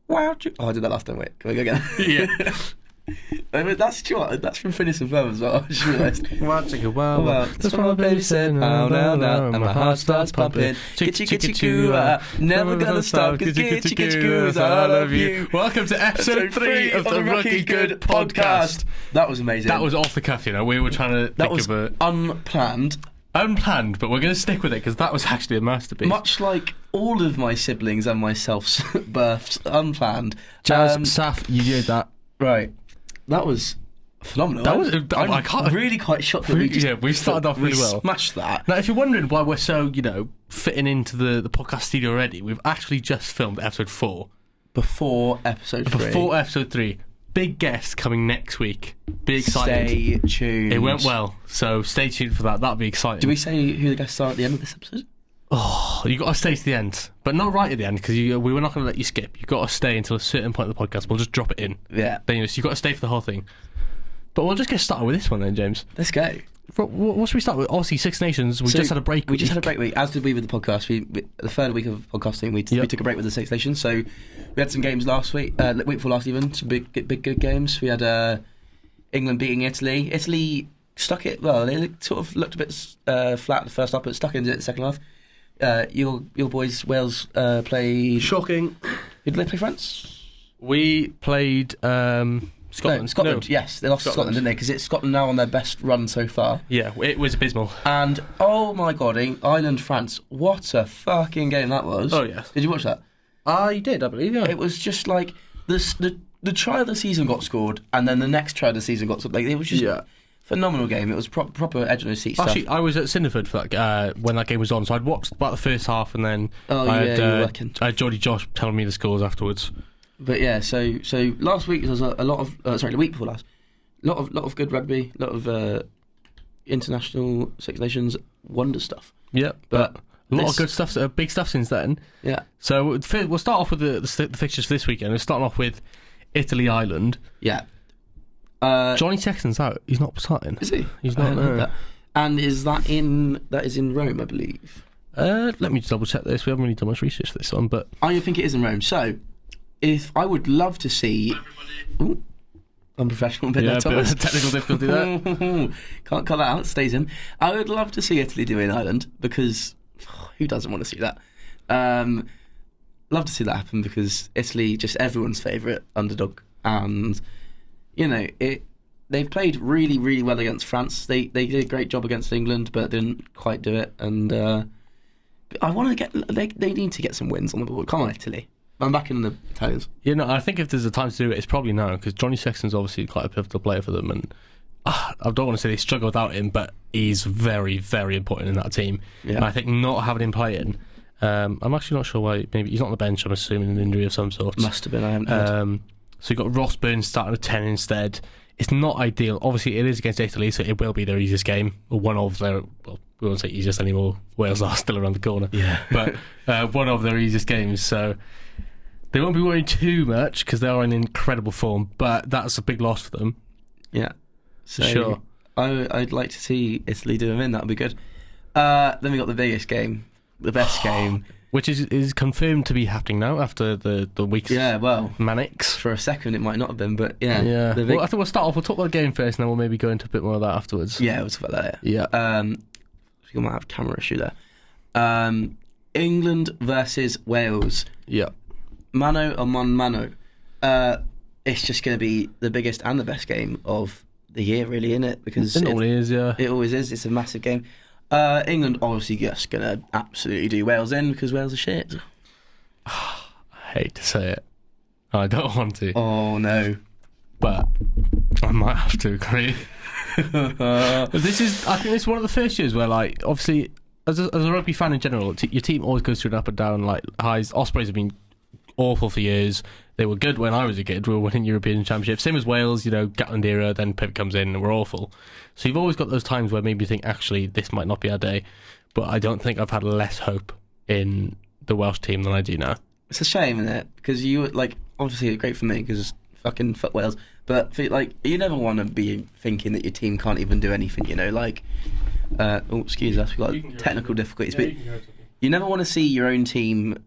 wow. Oh, I did that last time. Wait, can we go again? Yeah. I mean, that's from Phineas and Ferb as well. I just realised. Wow, take a wow. That's what my baby said. Oh, no, no. And my heart starts pumping. Gitchy, never gonna stop. Gitchy, I love you. Welcome to episode 3 of the Rucking Good podcast. That was amazing. That was off the cuff, we were trying to think of a... Unplanned, but we're going to stick with it because that was actually a masterpiece. Much like all of my siblings and myself's births, unplanned. Jazz, Saf, you did that. Right. That was phenomenal. I'm really quite shocked that we started off really well. Smashed that. Now, if you're wondering why we're so, fitting into the podcast studio already, we've actually just filmed episode 4. Before episode 3. Before episode 3. Big guest coming next week. Be excited. Stay tuned. It went well, so stay tuned for that. That'll be exciting. Do we say who the guests are at the end of this episode? Oh, you got to stay to the end, but not right at the end because we were not going to let you skip. You've got to stay until a certain point of the podcast. We'll just drop it in. Yeah. Then you've got to stay for the whole thing. But we'll just get started with this one then, James. Let's go. What should we start with? Obviously, Six Nations. We just had a break. We just had a break week, as did we with the podcast. The third week of podcasting, we took a break with the Six Nations. So we had some games last week, week before last even, some big good games. We had England beating Italy. Italy stuck it. Well, they sort of looked a bit flat the first half, but stuck into it the second half. Your boys, Wales, played... Shocking. Who did they play, France? We played Scotland. No, Scotland, yes. They lost to Scotland, didn't they? Because it's Scotland now on their best run so far. Yeah, it was abysmal. And, oh my God, Ireland-France, what a fucking game that was. Oh, yes. Did you watch that? I did, I believe, yeah. It was just like, the try of the season got scored, and then the next try of the season got scored. Like, it was just... Yeah. Phenomenal game. It was proper edge on the seat stuff. Actually, I was at Cinderford for that, when that game was on, so I'd watched about the first half, and then I had Geordie Josh telling me the scores afterwards. But yeah, so last week there was a lot of the week before last, lot of good rugby, a lot of international Six Nations wonder stuff. Yeah, but a lot of good stuff, big stuff since then. Yeah. So we'll start off with the fixtures for this weekend. We're starting off with Italy Ireland. Yeah. Johnny Sexton's out. He's not starting. Is he? He's not. That. And is that in Rome, I believe? Let me just double check this. We haven't really done much research for this one, but I think it is in Rome. So, if I would love to see, unprofessional bit there, Thomas. Technical difficulty there. Can't cut that out. It stays in. I would love to see Italy do in Ireland because who doesn't want to see that? Love to see that happen because Italy, just everyone's favourite underdog, and. They've played really, really well against France. They did a great job against England, but didn't quite do it. And I want to get. They need to get some wins on the board. Come on, Italy! I'm back in the Italians. I think if there's a time to do it, it's probably now because Johnny Sexton's obviously quite a pivotal player for them, and I don't want to say they struggle without him, but he's very, very important in that team. Yeah. And I think not having him playing, I'm actually not sure why. Maybe he's not on the bench. I'm assuming an injury of some sort. Must have been. I haven't heard. So you've got Ross Burns starting at 10 instead. It's not ideal. Obviously, it is against Italy, so it will be their easiest game. Or one of their... Well, we won't say easiest anymore. Wales are still around the corner. Yeah. But one of their easiest games. So they won't be worrying too much because they are in incredible form. But that's a big loss for them. Yeah. So sure. I'd like to see Italy do them in. That would be good. Then we got the biggest game. The best game. Which is confirmed to be happening now after the week's manics. For a second it might not have been, but yeah. Well, I think we'll start off, we'll talk about the game first and then we'll maybe go into a bit more of that afterwards. Yeah, we'll talk about that, yeah. We might have a camera issue there. England versus Wales. Yeah. Mano a mano. It's just going to be the biggest and the best game of the year, really, isn't it? Because it always is, yeah. It always is. It's a massive game. England obviously just going to absolutely do Wales in because Wales are shit. I hate to say it. I don't want to. Oh, no. But I might have to agree. I think this is one of the first years where, like, obviously, as a rugby fan in general, your team always goes through an up and down, like, highs. Ospreys have been awful for years. They were good when I was a kid. We were winning European Championships. Same as Wales, Gatland era, then Pip comes in and we're awful. So you've always got those times where maybe you think, actually, this might not be our day. But I don't think I've had less hope in the Welsh team than I do now. It's a shame, isn't it? Because obviously it's great for me because fucking fuck Wales. But, you never want to be thinking that your team can't even do anything, excuse us, we've got technical difficulties. But you never want to see your own team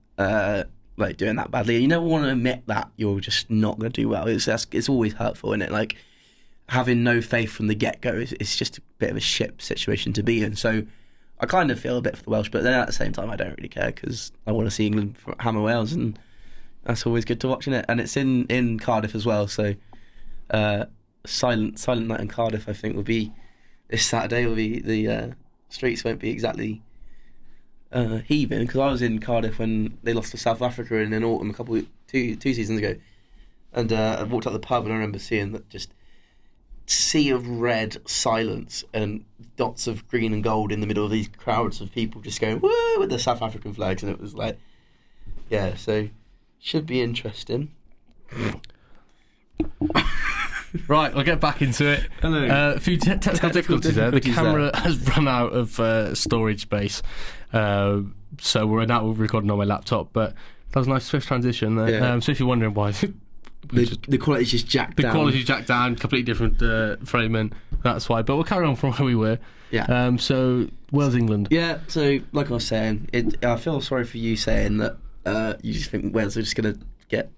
like doing that badly. You never want to admit that you're just not going to do well. It's always hurtful, isn't it? Like having no faith from the get go is just a bit of a shit situation to be in. So I kind of feel a bit for the Welsh, but then at the same time I don't really care because I want to see England hammer Wales, and that's always good to watch, isn't it? And it's in Cardiff as well, so silent night in Cardiff. I think will be this Saturday. Will be the streets won't be exactly heaving, because I was in Cardiff when they lost to South Africa in an autumn two seasons ago, and I walked out the pub and I remember seeing that just sea of red silence and dots of green and gold in the middle of these crowds of people just going woo with the South African flags, and it was like, yeah, so should be interesting. Right, I'll get back into it. Hello. A few technical difficulties there. The camera has run out of storage space, so we're now recording on my laptop, but that was a nice swift transition there. Yeah. So if you're wondering why the quality's just jacked down. The quality's jacked down, completely different framing, that's why. But we'll carry on from where we were. Yeah. So, Wales, England. Yeah, so like I was saying, I feel sorry for you saying that you just think Wales are just going to get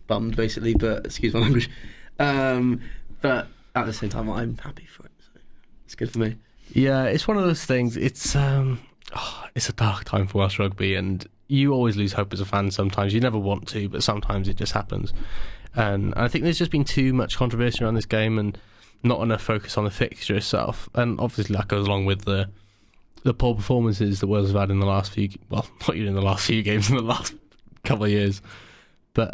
bummed, basically, but excuse my language. But at the same time, I'm happy for it, so it's good for me. Yeah, it's one of those things. It's a dark time for Welsh rugby, and you always lose hope as a fan sometimes. You never want to, but sometimes it just happens. And I think there's just been too much controversy around this game and not enough focus on the fixture itself. And obviously that goes along with the poor performances that Wales have had in the last few... Well, not even in the last few games, in the last couple of years. But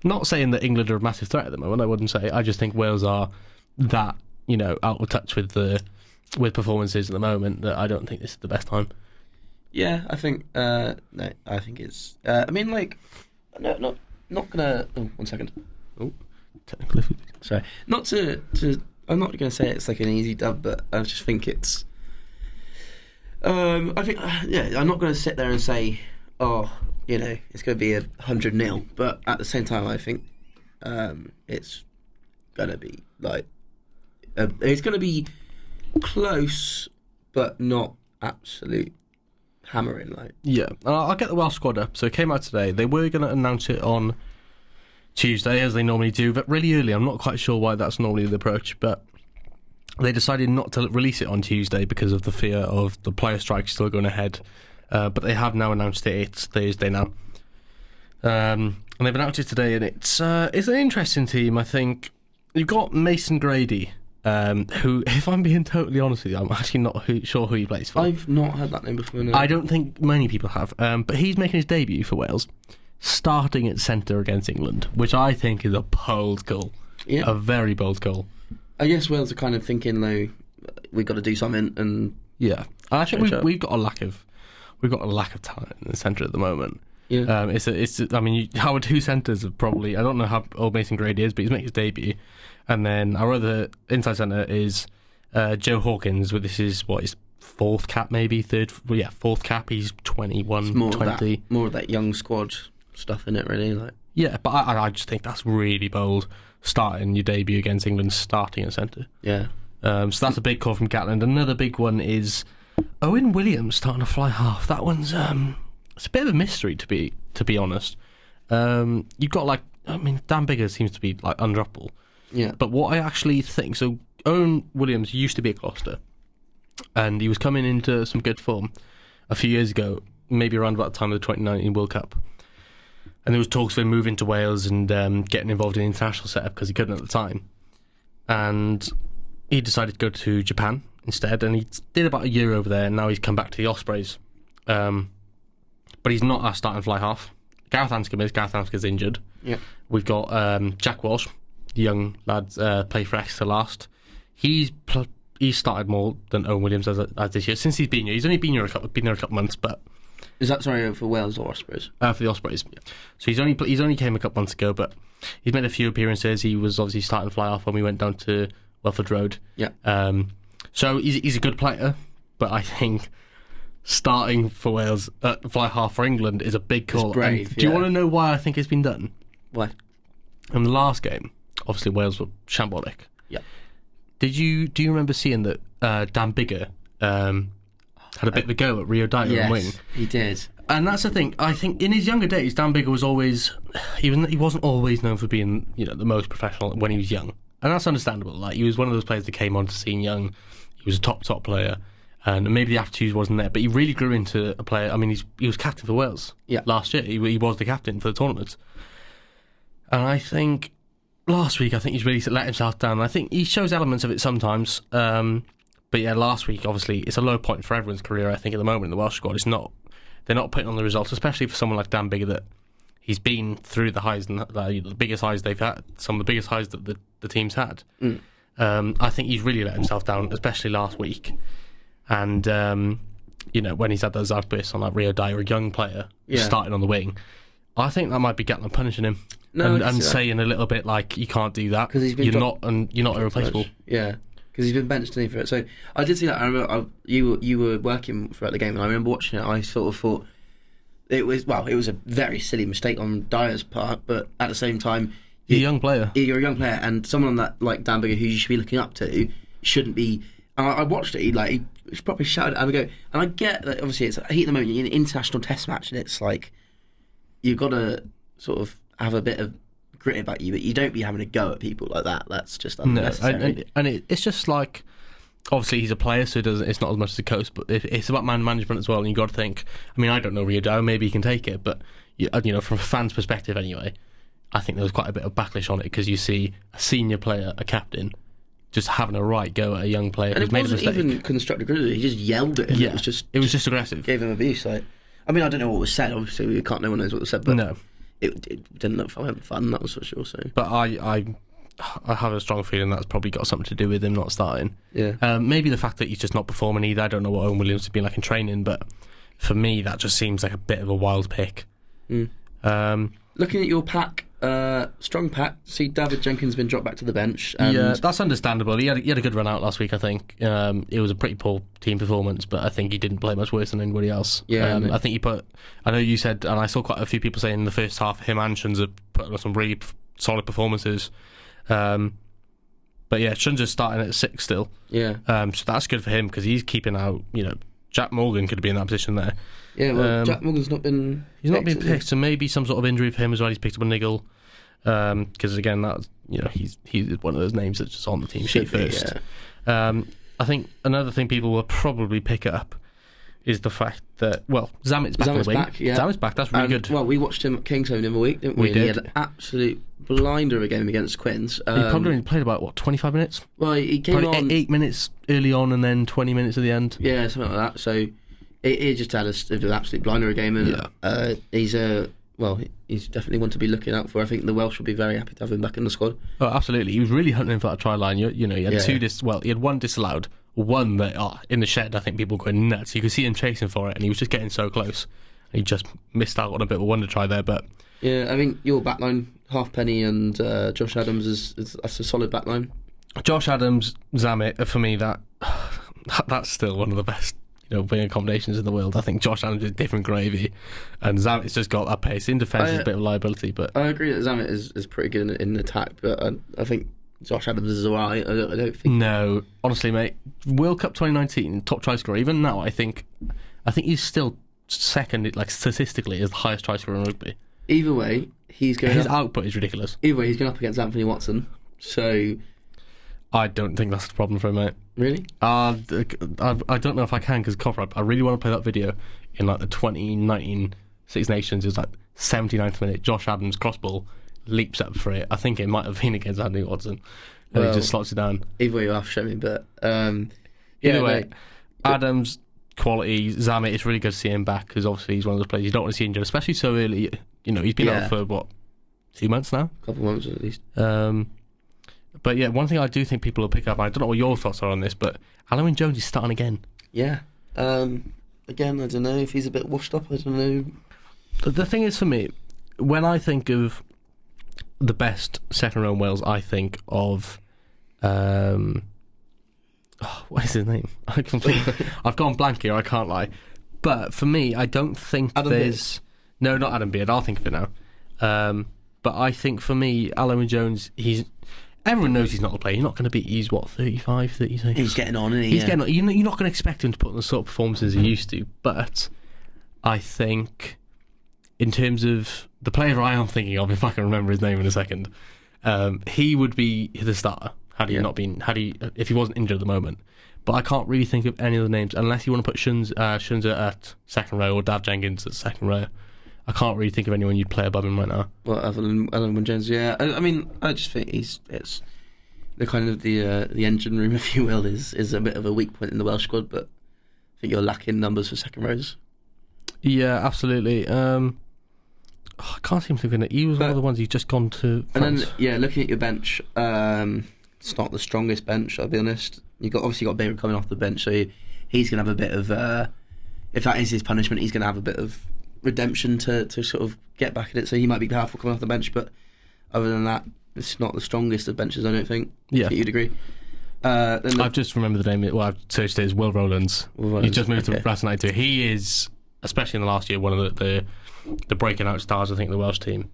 not saying that England are a massive threat at the moment, I wouldn't say. I just think Wales are that, out of touch with performances at the moment that I don't think this is the best time. Yeah, I think... no, I think it's... I mean, like... No, not gonna... Oh, 1 second. Oh, technical issues. Sorry. Not to... I'm not gonna say it's like an easy dub, but I just think it's... I think... I'm not gonna sit there and say, it's gonna be 100-0, but at the same time, I think it's gonna be, like... it's gonna be close, but not absolute hammering, like. Yeah, I'll get the Welsh squad up. So it came out today. They were going to announce it on Tuesday, as they normally do, but really early. I'm not quite sure why that's normally the approach, but they decided not to release it on Tuesday because of the fear of the player strike still going ahead. But they have now announced it. It's Thursday now. And they've announced it today, and it's an interesting team, I think. You've got Mason Grady, who, if I'm being totally honest with you, I'm actually not sure who he plays for. I've not heard that name before, no. I don't think many people have. But he's making his debut for Wales, starting at centre against England, which I think is a bold goal. Yeah. A very bold goal. I guess Wales are kind of thinking, though, we've got to do something, and... Yeah. I think we've got a lack of talent in the centre at the moment. Yeah. Our two centres have probably... I don't know how old Mason Grady is, but he's making his debut. And then our other inside centre is Joe Hawkins, with his fourth cap, maybe? Fourth cap. He's 21, it's more 20. More of that young squad stuff in it, really. Like. Yeah, but I just think that's really bold, starting your debut against England, starting at centre. Yeah. So that's a big call from Gatland. Another big one is Owen Williams starting to fly half. That one's it's a bit of a mystery, to be honest. You've got Dan Biggar seems to be undroppable. Yeah. But what I actually think, so Owen Williams used to be at Gloucester, and he was coming into some good form a few years ago, maybe around about the time of the 2019 World Cup. And there was talks of him moving to Wales and getting involved in the international setup because he couldn't at the time. And he decided to go to Japan instead, and he did about a year over there, and now he's come back to the Ospreys. But he's not our starting fly half. Gareth Anscombe's injured. Yeah. We've got Jack Walsh, the young lad, play for Exeter last. He's started more than Owen Williams as this year since he's been here. He's only been here a couple months, but is that for Wales or Ospreys? For the Ospreys. Yeah. So he's only came a couple months ago, but he's made a few appearances. He was obviously starting fly off when we went down to Welford Road. Yeah. So he's a good player, but I think starting for Wales fly half for England is a big call. It's brave. Do you want to know why I think it's been done? Why? In the last game, obviously Wales were shambolic. Yeah. Do you remember seeing that Dan Biggar had a bit of a go at Rio Dyer on wing? He did. And that's the thing. I think in his younger days, Dan Biggar was always he wasn't always known for being the most professional when he was young, and that's understandable. Like he was one of those players that came on to scene young. He was a top player, and maybe the aptitude wasn't there, but he really grew into a player. I mean, he was captain for Wales last year. He was the captain for the tournament, and I think last week he's really let himself down. I think he shows elements of it sometimes. But yeah, last week obviously it's a low point for everyone's career. I think at the moment in the Welsh squad, they're not putting on the results, especially for someone like Dan Biggar that he's been through the highs and the biggest highs they've had, some of the biggest highs that the team's had. I think he's really let himself down, especially last week. And when he's had those outbursts on like Rio Dyer, a young player starting on the wing, I think that might be Gatland punishing him and saying a little bit like you can't do that because you're not irreplaceable. Yeah. Because he's been benched for it. So I did see that. I remember you were working throughout the game, and I remember watching it. I sort of thought it was a very silly mistake on Dyer's part, but at the same time, you're a young player. You're a young player, and someone on that like Dan Biggar, who you should be looking up to, shouldn't be. And I watched it. He probably shouted at Abigail, and I get that obviously it's heat at the moment. You're in an international test match, and it's like you've got to sort of have a bit of grit about you, but you don't be having a go at people like that. That's just unnecessary. No, and it's just like obviously he's a player, so it's not as much as a coach, but it's about man management as well. And you got to think. I mean, I don't know Rio Dyer, maybe he can take it, but from a fan's perspective, anyway, I think there was quite a bit of backlash on it because you see a senior player, a captain, just having a right go at a young player who's made a mistake. Even constructive criticism. He just yelled at him. Yeah, it was just aggressive. Gave him abuse. Like, I mean, I don't know what was said. Obviously, no one knows what was said, but no. It didn't look fun, that was for sure. So. But I have a strong feeling that's probably got something to do with him not starting. Yeah. Maybe the fact that he's just not performing either. I don't know what Owen Williams has been like in training, but for me, that just seems like a bit of a wild pick. Looking at your pack, strong pack. See, David Jenkins been dropped back to the bench. Yeah, that's understandable. He had a good run out last week, I think. It was a pretty poor team performance, but I think he didn't play much worse than anybody else. Yeah, I think I know you said, and I saw quite a few people saying in the first half, him and Shuns have put on some really solid performances. But yeah, Shuns is starting at 6 still. Yeah. So that's good for him because he's keeping out. Jack Morgan could be in that position there. Yeah, well, Jack Morgan's not been. He's not been picked, so maybe some sort of injury for him as well. He's picked up a niggle. Because again, that's he's one of those names that's just on the team sheet first. Yeah. I think another thing people will probably pick up is the fact that Zamet's back on the wing. Zamet's back. That's really good. Well, we watched him at Kingston the other week, didn't we? We did. He had an absolute blinder of a game against Quins. He probably only played about 25 minutes. Well, he came probably on 8 minutes early on, and then 20 minutes at the end. Yeah, something like that. So he just had an absolute blinder of a game, and he's definitely one to be looking out for. I think the Welsh will be very happy to have him back in the squad. Oh, absolutely. He was really hunting for that try line. He had he had one disallowed, one that in the shed. I think people were going nuts. You could see him chasing for it, and he was just getting so close. He just missed out on a bit of a wonder try there, but yeah, I mean your backline, Halfpenny and Josh Adams that's a solid backline. Josh Adams, Zamet, for me that's still one of the best wing combinations in the world. I think Josh Adams is different gravy, and Zamet's just got that pace. In defence, is a bit of a liability, but I agree that Zamet is pretty good in attack, but I think Josh Adams is alright. I don't think. No, honestly, mate. World Cup 2019 top try scorer. Even now, I think he's still second, like statistically, as the highest try scorer in rugby. Either way, his output is ridiculous. Either way, he's going up against Anthony Watson. So I don't think that's the problem for him, mate. Really? I don't know if I can because I really want to play that video in like the 2019 Six Nations. It was like 79th minute. Josh Adams crossball leaps up for it. I think it might have been against Anthony Watson. And he just slots it down. Either way, you'll have to show me. But either way, Adams quality. Zamet, it's really good to see him back because obviously he's one of those players you don't want to see injured, especially so early. He's been out for 2 months now. A couple of months at least. But yeah, one thing I do think people will pick up, I don't know what your thoughts are on this, but Alun Jones is starting again. Yeah. Again, I don't know if he's a bit washed up, I don't know. The thing is, for me, when I think of the best second row in Wales, I think of what is his name? I've gone blank here, I can't lie. But for me, I don't think Adam there's... Beard. No, not Adam Beard, I'll think of it now. But I think for me, Alun Jones, everyone knows he's not a player. He's not going to be. He's 35, 36. He's getting on, isn't he? He's getting on. You're not going to expect him to put on the sort of performances he used to. But I think, in terms of the player I am thinking of, if I can remember his name in a second, he would be the starter if he wasn't injured at the moment. But I can't really think of any other names unless you want to put Shunza at second row or Dav Jenkins at second row. I can't really think of anyone you'd play above him right now. Well, other than Jones, yeah. I mean, I just think it's the kind of the engine room, if you will, is a bit of a weak point in the Welsh squad. But I think you're lacking numbers for second rows. Yeah, absolutely. I can't seem to think of it. He was one of the ones who's just gone to France. And then, looking at your bench, it's not the strongest bench, I'll be honest. You've obviously got Beirut coming off the bench, so he's going to have a bit of, if that is his punishment, he's going to have a bit of redemption to sort of get back at it, so he might be powerful coming off the bench, but other than that, it's not the strongest of benches, I don't think. Yeah. I think you'd agree. I've just remembered the name, I've searched it as Will Rowlands. He's just moved to Brass United too. He is, especially in the last year, one of the breaking out stars, I think, of the Welsh team.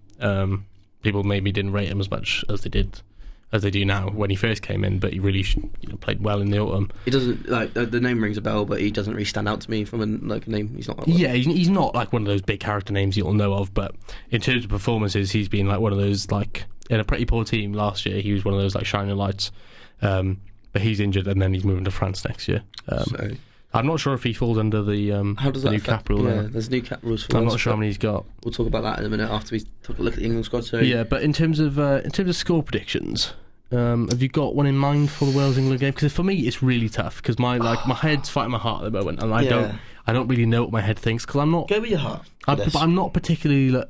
People maybe didn't rate him as much as they do now when he first came in, but he really played well in the autumn. He doesn't, like, the name rings a bell, but he doesn't really stand out to me from a name. He's not. Yeah, he's not like one of those big character names you'll know of, but in terms of performances, he's been like one of those, like, in a pretty poor team last year. He was one of those like shining lights, but he's injured and then he's moving to France next year. So I'm not sure if he falls under the new cap rule. Yeah, there's new cap rules for I'm not sure how many he's got. We'll talk about that in a minute after we look at the England squad. So yeah, but in terms of score predictions, have you got one in mind for the Wales England game? Because for me, it's really tough because my head's fighting my heart at the moment, and I don't really know what my head thinks because I'm not. Go with your heart. But I'm not particularly,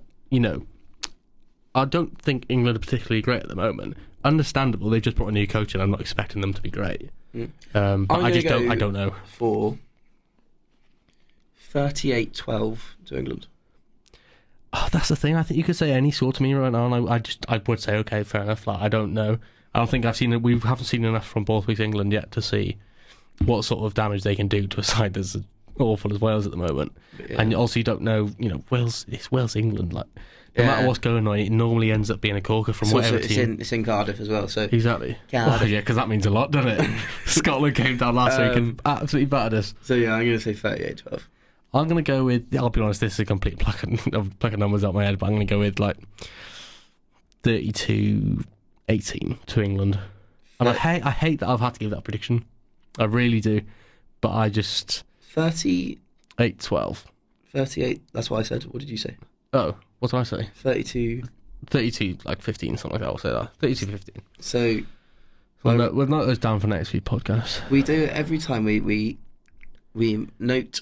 I don't think England are particularly great at the moment. Understandable, they've just brought a new coach and I'm not expecting them to be great. But I don't know. For 38-12 to England. Oh, that's the thing. I think you could say any score to me right now, and I would say okay, fair enough. Like, I don't know. I don't think we haven't seen enough from Borthwick's England yet to see what sort of damage they can do to a side that's as awful as Wales at the moment. Yeah. And also you don't know, Wales. It's Wales England. Like, no matter what's going on, it normally ends up being a corker from whatever team. It's in Cardiff as well, so exactly. Cardiff. Oh, yeah, because that means a lot, doesn't it? Scotland came down last week and absolutely battered us. So yeah, I'm going to say 38-12. I'm going to go with. I'll be honest, this is a complete pluck of numbers out my head, but I'm going to go with like 32-18 to England. And I hate that I've had to give that prediction. I really do, but I just 38-12. 38. That's what I said. What did you say? Oh, what did I say? 32, like 15, something like that. I'll say that. 32-15. So we'll note those down for next week's podcast. We do it every time we note.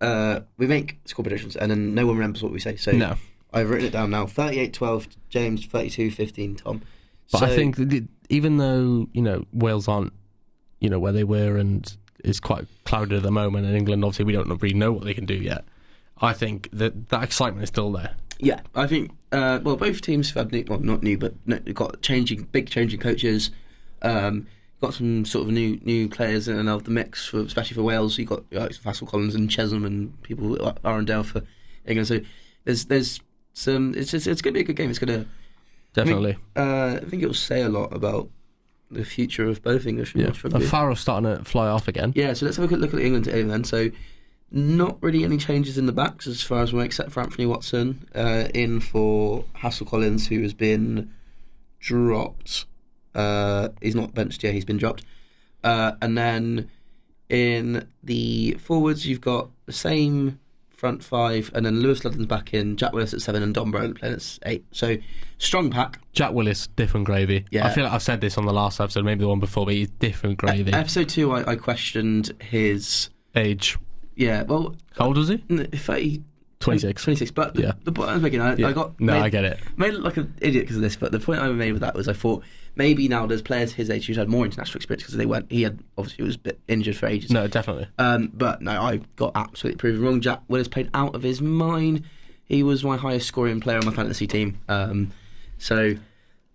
We make score predictions and then no one remembers what we say. So no. I've written it down now. 38-12, James. 32-15, Tom. But I think that even though Wales aren't where they were and it's quite clouded at the moment, and England obviously we don't really know what they can do yet. I think that excitement is still there. Yeah, I think both teams have had got big changing coaches. Got some sort of new players in and out of the mix, especially for Wales. You got Fassel Collins and Chesham and people Arundel for England. So there's some. It's going to be a good game. It's going to definitely. I think it will say a lot about the future of both English and Welsh rugby. And Farrell's starting to fly off again. Yeah, so let's have a quick look at the England team then. So not really any changes in the backs as far as we know, except for Anthony Watson in for Hassel Collins, who has been dropped. He's not benched yet, he's been dropped. And then in the forwards, you've got the same front five, and then Lewis Ludden's back in, Jack Willis at 7, and Don Brown playing at 8. So, strong pack. Jack Willis, different gravy. Yeah. I feel like I've said this on the last episode, maybe the one before, but he's different gravy. Episode 2, I questioned his age. Yeah, well... How old was he? 26. But the point I was making, I get it. Made it look like an idiot because of this, but the point I made with that was I thought maybe now there's players his age who's had more international experience because he was a bit injured for ages. No, definitely. But no, I got absolutely proven wrong. Jack Willis played out of his mind. He was my highest scoring player on my fantasy team. So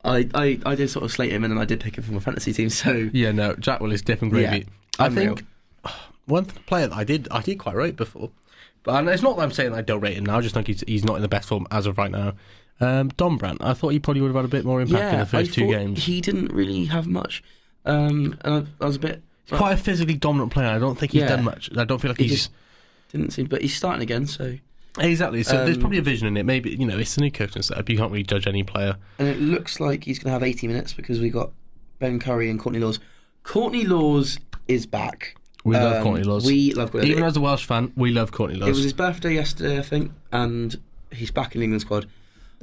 I did sort of slate him and then I did pick him for my fantasy team. So yeah, no, Jack Willis, different gravy. Yeah, I think one player that I did quite rate before. But it's not that I'm saying I don't rate him now, I just think he's not in the best form as of right now. Don Brandt, I thought he probably would have had a bit more impact in the first 2 games. He didn't really have much. And I was a bit... He's quite a physically dominant player. I don't think he's done much. I don't feel like he's... Didn't seem... But he's starting again, so... Exactly. So there's probably a vision in it. Maybe, it's a new coaching setup. You can't really judge any player. And it looks like he's going to have 80 minutes because we got Ben Curry and Courtney Laws. Courtney Laws is back. We love Courtney Laws. We love Courtney. Even as a Welsh fan, we love Courtney Laws. It was his birthday yesterday, I think, and he's back in the England squad.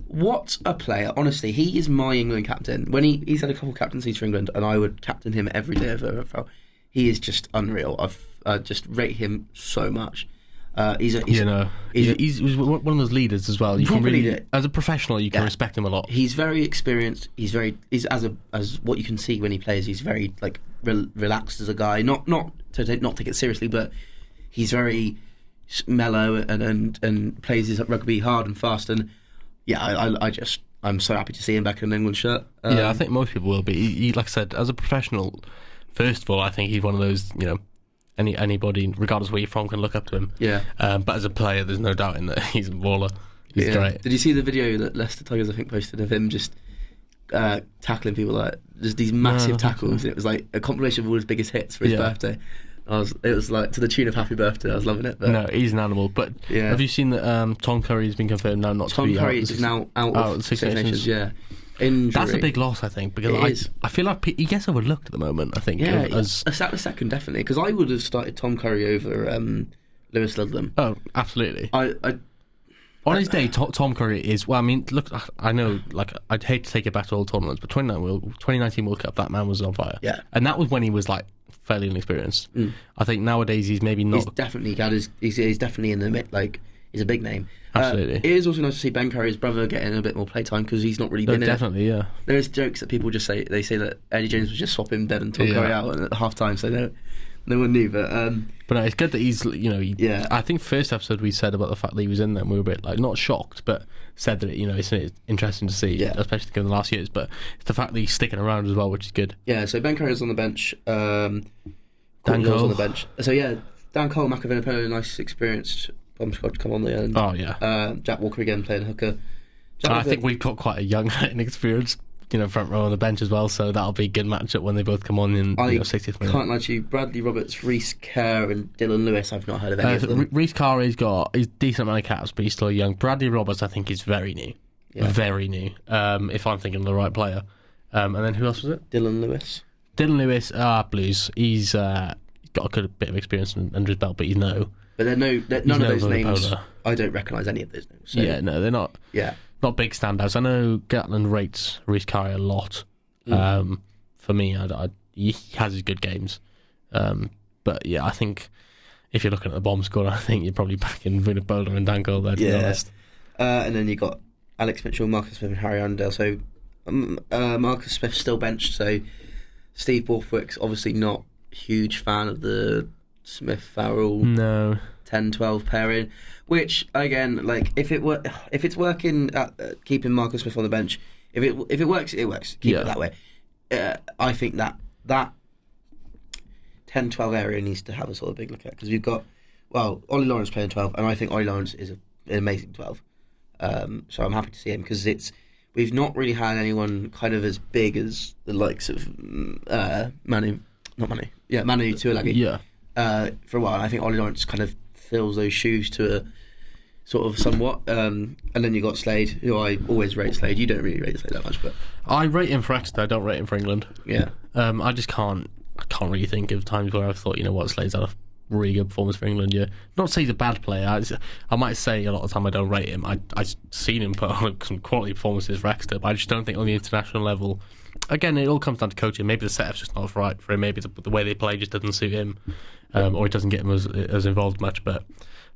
What a player. Honestly, he is my England captain. When he's had a couple of captaincies for England, and I would captain him every day of the NFL. He is just unreal. I just rate him so much. He's one of those leaders as well. You can really, as a professional, you can respect him a lot. He's very experienced. He's as what you can see when he plays. He's very relaxed as a guy. Not take it seriously, but he's very mellow and plays his rugby hard and fast. And I'm so happy to see him back in an England shirt. I think most people will be. He, like I said, as a professional, first of all, I think he's one of those anybody, regardless of where you're from, can look up to him. Yeah. But as a player, there's no doubt in that he's a baller. He's great. Did you see the video that Leicester Tigers, I think, posted of him just tackling people, like just these massive tackles? And it was like a compilation of all his biggest hits for his birthday. It was like to the tune of Happy Birthday. I was loving it. But no, he's an animal. But have you seen that Tom Curry has been confirmed now not to be out? Tom Curry is now out of the Six Nations. Yeah. Injury. That's a big loss, I think, because I feel like he gets overlooked at the moment. I think. Yeah, a second definitely, because I would have started Tom Curry over Lewis Ludlam. Oh, absolutely. On his day, Tom Curry is. Well, I mean, look, I know, like, I'd hate to take it back to old tournaments, but 2019 World Cup, that man was on fire. Yeah, and that was when he was like fairly inexperienced. I think nowadays he's maybe not. He's definitely he's definitely in the mid, like he's a big name. Absolutely. It is also nice to see Ben Curry's brother getting a bit more playtime because he's not really been in definitely, it. There's jokes that people just say. They say that Eddie Jones was just swapping dead and Tom Curry out at half time, so no one knew. But no, it's good that he's. I think first episode we said about the fact that he was in there, and we were a bit like not shocked, but said that it's interesting to see, especially given the last years. But it's the fact that he's sticking around as well, which is good. Yeah. So Ben Curry's on the bench. Dan Cole's on the bench. So Dan Cole, Machiavelli, nice experienced bomb squad to come on the end. Oh yeah. Jack Walker again playing hooker. I think we've got quite a young, inexperienced, front row on the bench as well. So that'll be a good matchup when they both come on in 60th minute. Can't lie to you, Bradley Roberts, Reece Kerr, and Dylan Lewis. I've not heard of any of them. Reece Kerr he's decent amount of caps, but he's still young. Bradley Roberts, I think, is very new. Yeah. Very new. If I'm thinking of the right player. And then who else was it? Dylan Lewis. Blues. He's got a good bit of experience under his belt, but But none of those names. I don't recognise any of those names. So. Yeah, no, they're not. Yeah, not big standouts. I know Gatland rates Reece Kerr a lot. For me, he has his good games. But yeah, I think if you're looking at the bomb squad, I think you're probably backing Vunipola and Dan Cole there, to be honest. And then you got Alex Mitchell, Marcus Smith, and Harry Arndale. So Marcus Smith's still benched. So Steve Borthwick's obviously not a huge fan of the Smith-Farrell 10-12 pairing, which again, like if it's working at keeping Marcus Smith on the bench, if it works, it works. Keep it that way. I think that 10-12 area needs to have a sort of big look at, because we've got Ollie Lawrence playing 12, and I think Ollie Lawrence is an amazing 12. So I'm happy to see him, because we've not really had anyone kind of as big as the likes of Manu Tuilagi. For a while. I think Ollie Lawrence kind of fills those shoes to a sort of somewhat. And then you got Slade, who I always rate Slade. You don't really rate Slade that much, but I rate him for Exeter. I don't rate him for England. Yeah. I just can't. I can't really think of times where I've thought, Slade's had a really good performance for England. Yeah, not to say he's a bad player. I might say a lot of the time I don't rate him. I've seen him put on some quality performances for Exeter, but I just don't think on the international level. Again, it all comes down to coaching. Maybe the setup's just not right for him. Maybe the way they play just doesn't suit him, or it doesn't get him as involved much. But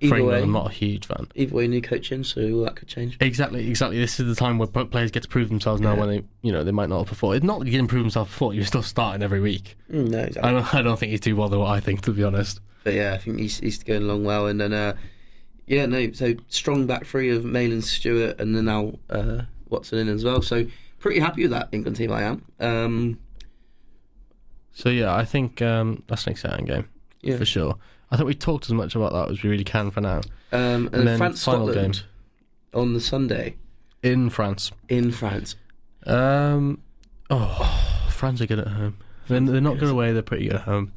for England, I'm not a huge fan. Either way, new coaching, so that could change. Exactly. This is the time where players get to prove themselves now when they might not have before. It's not that you didn't prove himself before. You're still starting every week. No, exactly. I don't think he's too bothered what I think, to be honest. But yeah, I think he's going along well. And then so strong back three of Mayland, Stewart, and then now Watson in as well. So pretty happy with that England team, I am. So yeah, I think that's an exciting game for sure. I think we talked as much about that as we really can for now. And then France, final game on the Sunday in France. France are good at home. They're not good away. They're pretty good at home.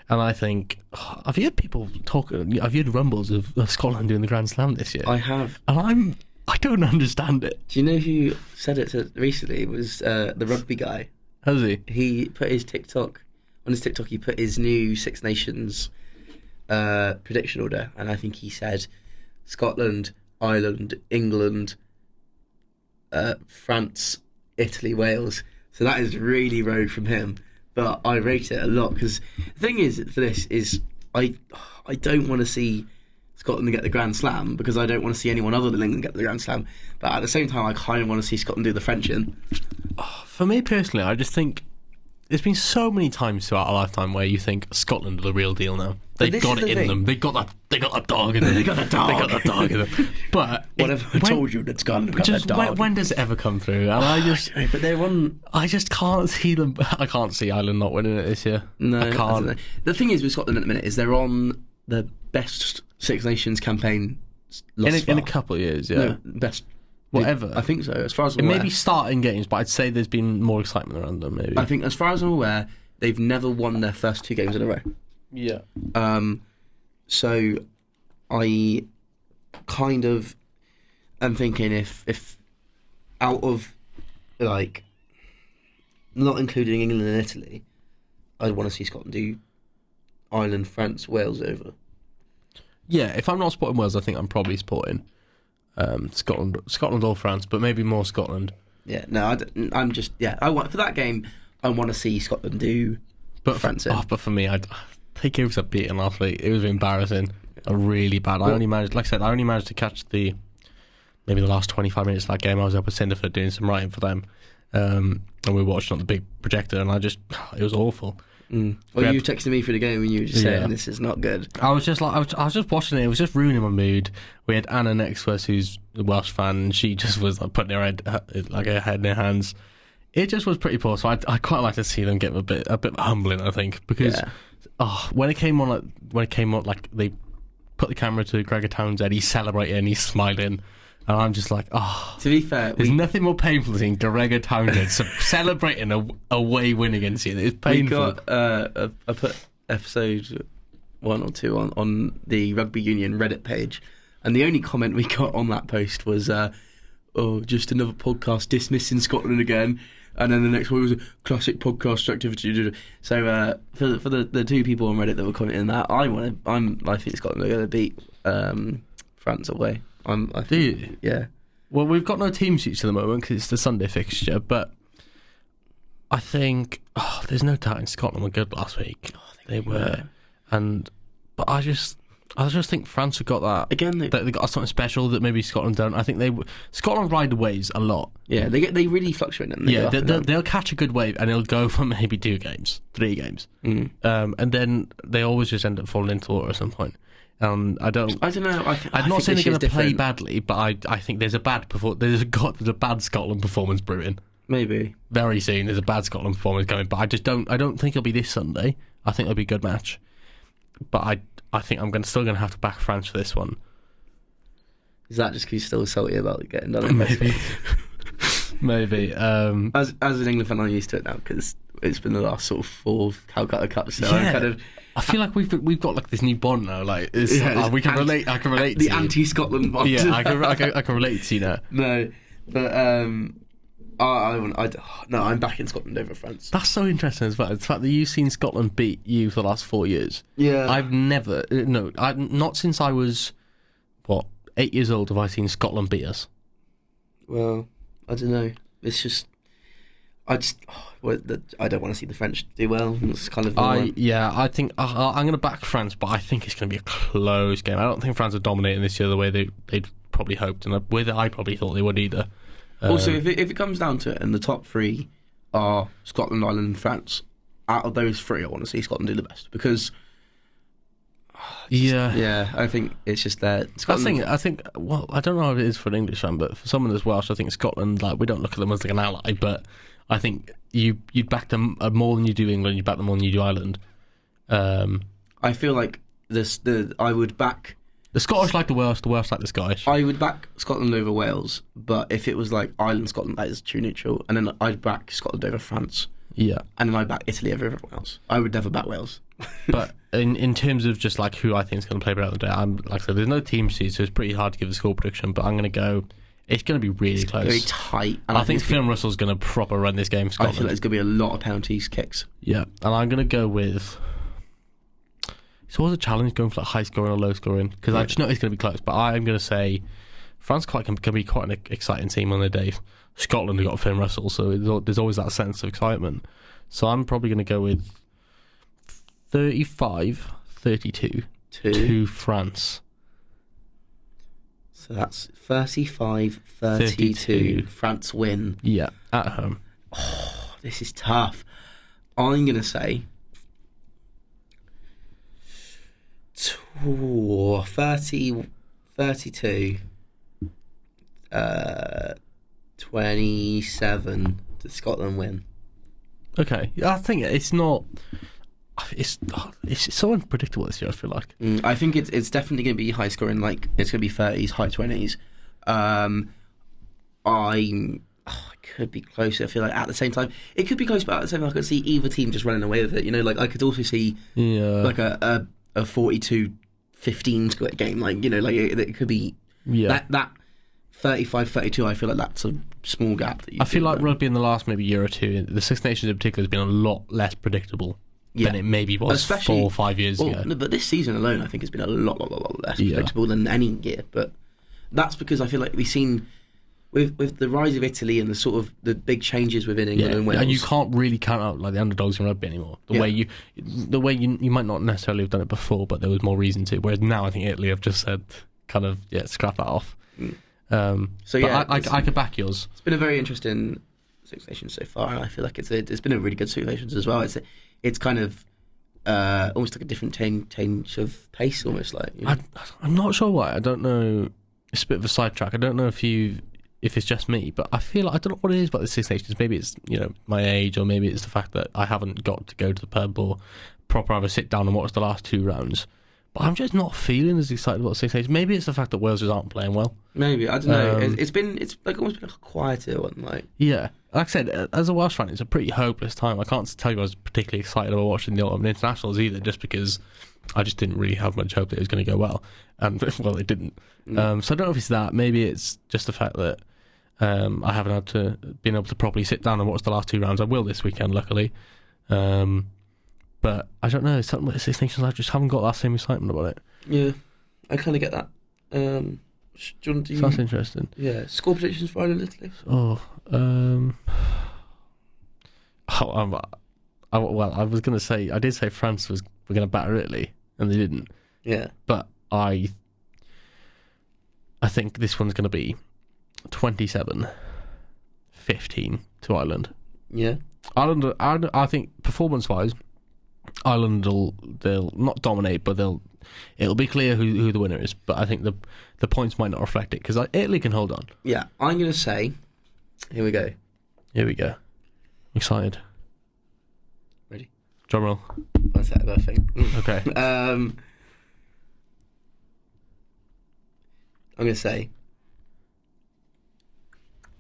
And I think I've heard people talk. I've heard rumbles of Scotland doing the Grand Slam this year. I have, and I don't understand it. Do you know who said it recently? It was the rugby guy. Has he? He put his TikTok on his TikTok. He put his new Six Nations prediction order, and I think he said Scotland, Ireland, England, France, Italy, Wales. So that is really rogue from him, but I rate it a lot because the thing is for this is I don't want to see Scotland get the Grand Slam because I don't want to see anyone other than England get the Grand Slam. But at the same time, I kind of want to see Scotland do the French in. For me personally, I just think there's been so many times throughout our lifetime where you think Scotland are the real deal now. They've got it in them. They got that dog in them. They got that dog. They got that dog in them. But whatever I told you that Scotland got that dog. When does it ever come through? And but they're one. I just can't see them. I can't see Ireland not winning it this year. No, I can't. I don't know. The thing is with Scotland at the minute is they're on the best Six Nations campaign in a couple of years. Yeah, no, best. Whatever. I think so. As far as it may be starting games, but I'd say there's been more excitement around them. Maybe. I think, as far as I'm aware, they've never won their first 2 games in a row. Yeah. So I kind of am thinking if out of like not including England and Italy, I'd want to see Scotland do Ireland, France, Wales over. Yeah, if I'm not supporting Wales, I think I'm probably supporting Scotland or France, but maybe more Scotland. Yeah, no, I'm just I want for that game. I want to see Scotland do France. But for me, they gave us a beating last week. It was embarrassing, really bad. I only managed to catch maybe the last 25 minutes of that game. I was up at Cinderford doing some writing for them, and we were watching on the big projector, and it was awful. Well, you texted me for the game and you were just saying this is not good. I was just watching it. It was just ruining my mood. We had Anna next to us, who's a Welsh fan, and she just was like putting her head in her hands. It just was pretty poor. So I quite like to see them get a bit humbling. I think because when it came on, like they put the camera to Gregor Townsend, he's celebrating and he's smiling. And I'm just like, to be fair, there's nothing more painful than seeing Gregor Townsend celebrating a away win against you. It's painful. I put episode 1 or 2 on the Rugby Union Reddit page, and the only comment we got on that post was, just another podcast dismissing Scotland again. And then the next one was a classic podcast activity. So for the 2 people on Reddit that were commenting that, I think Scotland are going to beat France away. Do you? Yeah. Well, we've got no team sheets at the moment because it's the Sunday fixture, but I think there's no doubt in Scotland were good last week. They were, but I just think France have got that again. They got something special that maybe Scotland don't. I think Scotland ride the waves a lot. Yeah, they really fluctuate. They'll catch a good wave and it'll go for maybe 2 games, 3 games, and then they always just end up falling into water at some point. I don't know. I'm not saying they're going to play badly, but I think there's a bad Scotland performance brewing. Maybe very soon there's a bad Scotland performance coming, but I don't think it'll be this Sunday. I think it'll be a good match, but I think I'm still going to have to back France for this one. Is that just because you're still salty about getting done? Maybe. As an England fan, I'm used to it now because it's been the last sort of 4 Calcutta Cups. So I feel like we've got like this new bond now. Like we can relate. I can relate the to anti-Scotland bond. Yeah, I can relate to you now. No, but I'm backing Scotland over France. That's so interesting as well. The fact that you've seen Scotland beat you for the last 4 years. Yeah, I've never. Not since I was 8 years old have I seen Scotland beat us. Well, I don't know. It's just. I don't want to see the French do well. It's kind of. I think I'm going to back France, but I think it's going to be a close game. I don't think France are dominating this year the way they'd probably hoped, and the way that I probably thought they would either. Also, if it comes down to it, and the top 3 are Scotland, Ireland, and France, out of those 3, I want to see Scotland do the best because. I think it's just that. I think. Well, I don't know how it is for an English fan, but for someone that's Welsh, I think Scotland. Like we don't look at them as like an ally, but I think you'd back them more than you do England. You back them more than you do Ireland. I feel like I would back the Scottish like the Welsh like the Scottish. I would back Scotland over Wales, but if it was like Ireland, Scotland, that is true neutral, and then I'd back Scotland over France. Yeah. And then I back Italy over everyone else. I would never back Wales. But in terms of just like who I think is going to play better the day, I'm like I said, there's no team seed, so it's pretty hard to give a score prediction. But I'm going to go. It's going to be really close. Very tight. And I think Finn Russell's going to proper run this game for Scotland. I feel like there's going to be a lot of penalties, kicks. Yeah, and I'm going to go with. It's always a challenge going for like high scoring or low scoring because I just know it's going to be close. But I'm going to say France can be quite an exciting team on their day. Scotland have got Finn Russell, so there's always that sense of excitement. So I'm probably going to go with 35-32 to France. So that's 35-32. France win. Yeah, at home. Oh, this is tough. I'm going to say 32, 27 to Scotland win. Okay, I think it's not. It's so unpredictable this year. I feel like. I think it's definitely going to be high scoring. Like it's going to be 30s, high 20s. It could be closer. I feel like at the same time it could be close, but at the same time I could see either team just running away with it. You know, like I could also see like a 42-15 game. Like you know, like it could be that 35-32. I feel like that's a small gap. That I feel like rugby in the last maybe year or two, the Six Nations in particular, has been a lot less predictable than it maybe was especially 4 or 5 years ago. No, but this season alone, I think it's been a lot less predictable than any year. But that's because I feel like we've seen with the rise of Italy and the sort of the big changes within England and Wales. And you can't really count out like the underdogs in rugby anymore. The way you might not necessarily have done it before, but there was more reason to. Whereas now, I think Italy have just said, kind of scrap that off. I could back yours. It's been a very interesting Six Nations so far, and I feel like it's been a really good Six Nations as well. It's kind of almost like a different change of pace, almost like. You know? I'm not sure why. I don't know. It's a bit of a sidetrack. I don't know if it's just me, but I feel like I don't know what it is about the Six Nations. Maybe it's my age, or maybe it's the fact that I haven't got to go to the pub or proper have a sit down and watch the last 2 rounds. But I'm just not feeling as excited about Six Nations. Maybe it's the fact that Wales just aren't playing well. Maybe, I don't know. It's like almost been like a quieter one. Like yeah, like I said, as a Welsh fan, it's a pretty hopeless time. I can't tell you I was particularly excited about watching the Autumn Internationals either, just because I just didn't really have much hope that it was going to go well, and well, it didn't. So I don't know if it's that. Maybe it's just the fact that I haven't been able to properly sit down and watch the last 2 rounds. I will this weekend, luckily. But I don't know, it's something with the Six Nations, I just haven't got that same excitement about it. Yeah, I kind of get that. Sounds interesting. Yeah, score predictions for Ireland, Italy? I was going to say, I did say France were going to batter Italy, and they didn't. Yeah. But I think this one's going to be 27-15 to Ireland. Yeah. Ireland, I think, performance-wise, Ireland they'll not dominate, but it'll be clear who the winner is. But I think the points might not reflect it because Italy can hold on. Yeah, I'm going to say, here we go. Excited. Ready? Drum roll. One second, I think. Okay. I'm going to say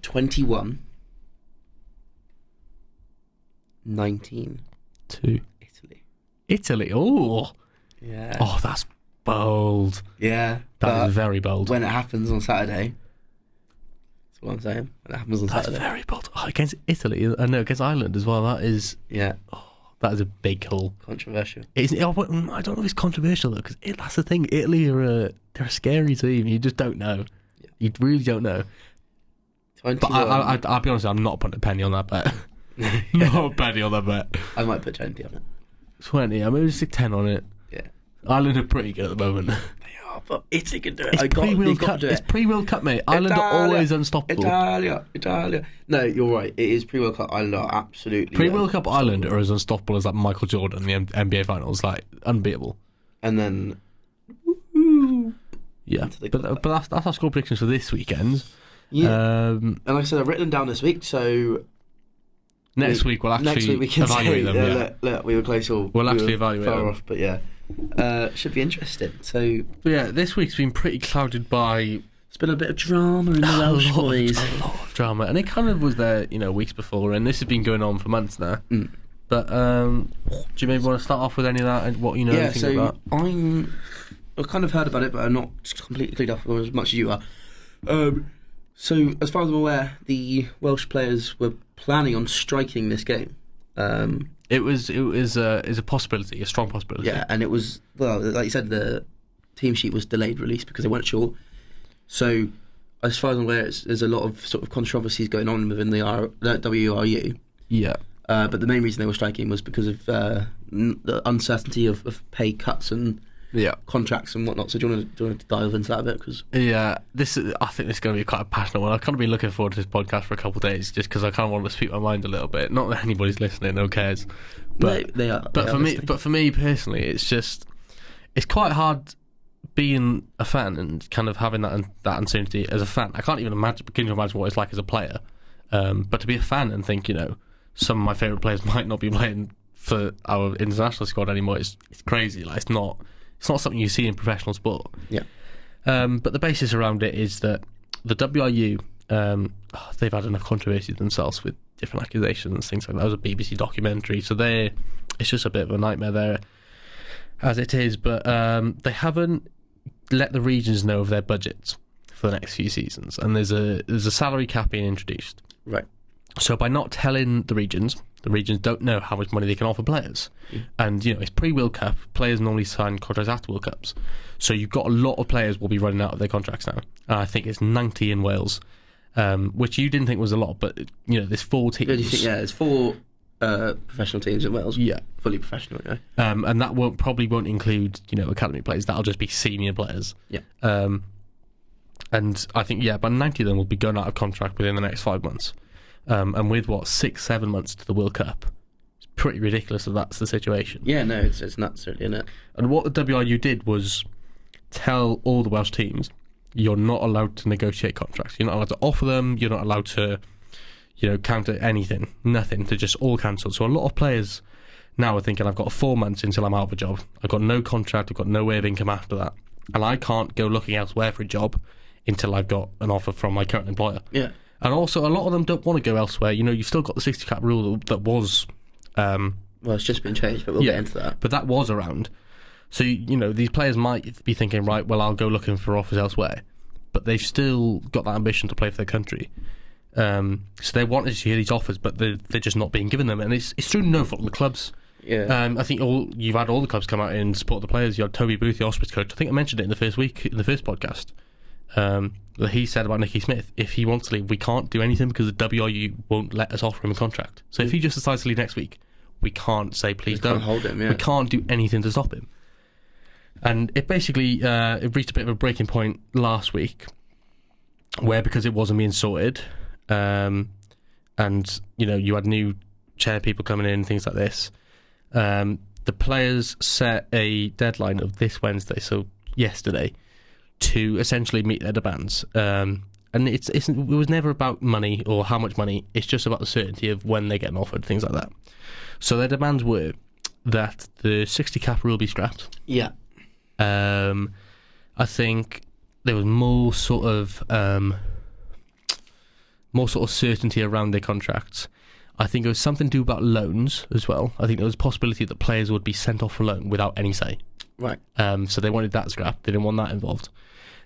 21-19 to Italy. Oh. Yeah. Oh, that's bold. Yeah. That is very bold. When it happens on Saturday, that's what I'm saying. When it happens on Saturday. That's very bold. Oh, against Italy. I know, against Ireland as well. That is. Yeah. Oh, that is a big call. Controversial. I don't know if it's controversial though, because that's the thing. Italy they're a scary team. You just don't know. Yeah. You really don't know. 21. But I'll be honest, I'm not putting a penny on that bet. Not a penny on that bet. I might put 20 on it. 20. I'm maybe stick 10 on it. Yeah. Ireland are pretty good at the moment. They are, but Italy can do it. It's pre-World Cup. It's pre-World Cup, mate. Ireland are always unstoppable. Italia. No, you're right. It is pre-World Cup. Ireland are absolutely pre-World Cup. Ireland are as unstoppable as like Michael Jordan in the NBA Finals. Like unbeatable. And then, yeah. But that's our score predictions for this weekend. Yeah. And like I said, I've written them down this week, so. Next week we'll actually we can evaluate say, them. Look, we were close or we'll actually evaluate far them. off, but yeah, should be interesting. So yeah, this week's been pretty clouded by It's been a bit of drama in the Welsh boys. A lot of drama, and it kind of was there, weeks before, and this has been going on for months now. But do you maybe want to start off with any of that and what anything about? I've kind of heard about it, but I'm not completely clued up as much as you are. So as far as I'm aware, the Welsh players were planning on striking this game. It is a possibility, a strong possibility. Yeah, and it was, well, like you said, the team sheet was delayed release because they weren't sure. So, as far as I'm aware, there's a lot of sort of controversies going on within the WRU. Yeah. But the main reason they were striking was because of the uncertainty of pay cuts and contracts and whatnot. So do you want to dive into that a bit? I think this is going to be quite a passionate one. I've kind of been looking forward to this podcast for a couple of days just because I kind of want to speak my mind a little bit. Not that anybody's listening, who cares? But they are. But for me personally, it's quite hard being a fan and kind of having that uncertainty as a fan. I can't even begin to imagine what it's like as a player. But to be a fan and think, some of my favourite players might not be playing for our international squad anymore. It's crazy. Like it's not something you see in professional sport. Yeah. But the basis around it is that the WRU, they've had enough controversy themselves with different accusations and things like that. That was a BBC documentary, so it's just a bit of a nightmare there as it is. But they haven't let the regions know of their budgets for the next few seasons, and there's a salary cap being introduced. Right. So by not telling the regions don't know how much money they can offer players. And, it's pre-World Cup. Players normally sign contracts after World Cups. So you've got a lot of players will be running out of their contracts now. I think it's 90 in Wales, which you didn't think was a lot, but, there's 4 teams. There's 4 professional teams in Wales. Yeah. Fully professional, yeah. And that probably won't include, academy players. That'll just be senior players. Yeah. And I think, about 90 of them will be going out of contract within the next 5 months. And with 6-7 months to the World Cup, it's pretty ridiculous if that's the situation. Yeah, no, it's nuts, really, isn't it? And what the WRU did was tell all the Welsh teams, you're not allowed to negotiate contracts. You're not allowed to offer them. You're not allowed to, counter anything. Nothing. They're just all cancelled. So a lot of players now are thinking, I've got 4 months until I'm out of a job. I've got no contract. I've got no way of income after that, and I can't go looking elsewhere for a job until I've got an offer from my current employer. Yeah. And also, a lot of them don't want to go elsewhere. You've still got the 60 cap rule that was... well, it's just been changed, but we'll get into that. But that was around. So, these players might be thinking, right, well, I'll go looking for offers elsewhere. But they've still got that ambition to play for their country. So they wanted to hear these offers, but they're just not being given them. And it's through no fault of the clubs. Yeah. I think you've had all the clubs come out and support the players. You had Toby Booth, the Ospreys coach. I think I mentioned it in the first podcast. He said about Nicky Smith, if he wants to leave, we can't do anything because the WRU won't let us offer him a contract. So if he just decides to leave next week, we can't say please don't. Can't hold him, yeah. We can't do anything to stop him. And it basically it reached a bit of a breaking point last week, where because it wasn't being sorted, and you had new chair people coming in and things like this, the players set a deadline of this Wednesday, so yesterday, to essentially meet their demands. And it was never about money or how much money. It's just about the certainty of when they're getting offered, things like that. So their demands were that the 60 cap rule be scrapped. Yeah. I think there was more sort of certainty around their contracts. I think it was something to do about loans as well. I think there was a possibility that players would be sent off for loan without any say. Right. So they wanted that scrapped. They didn't want that involved.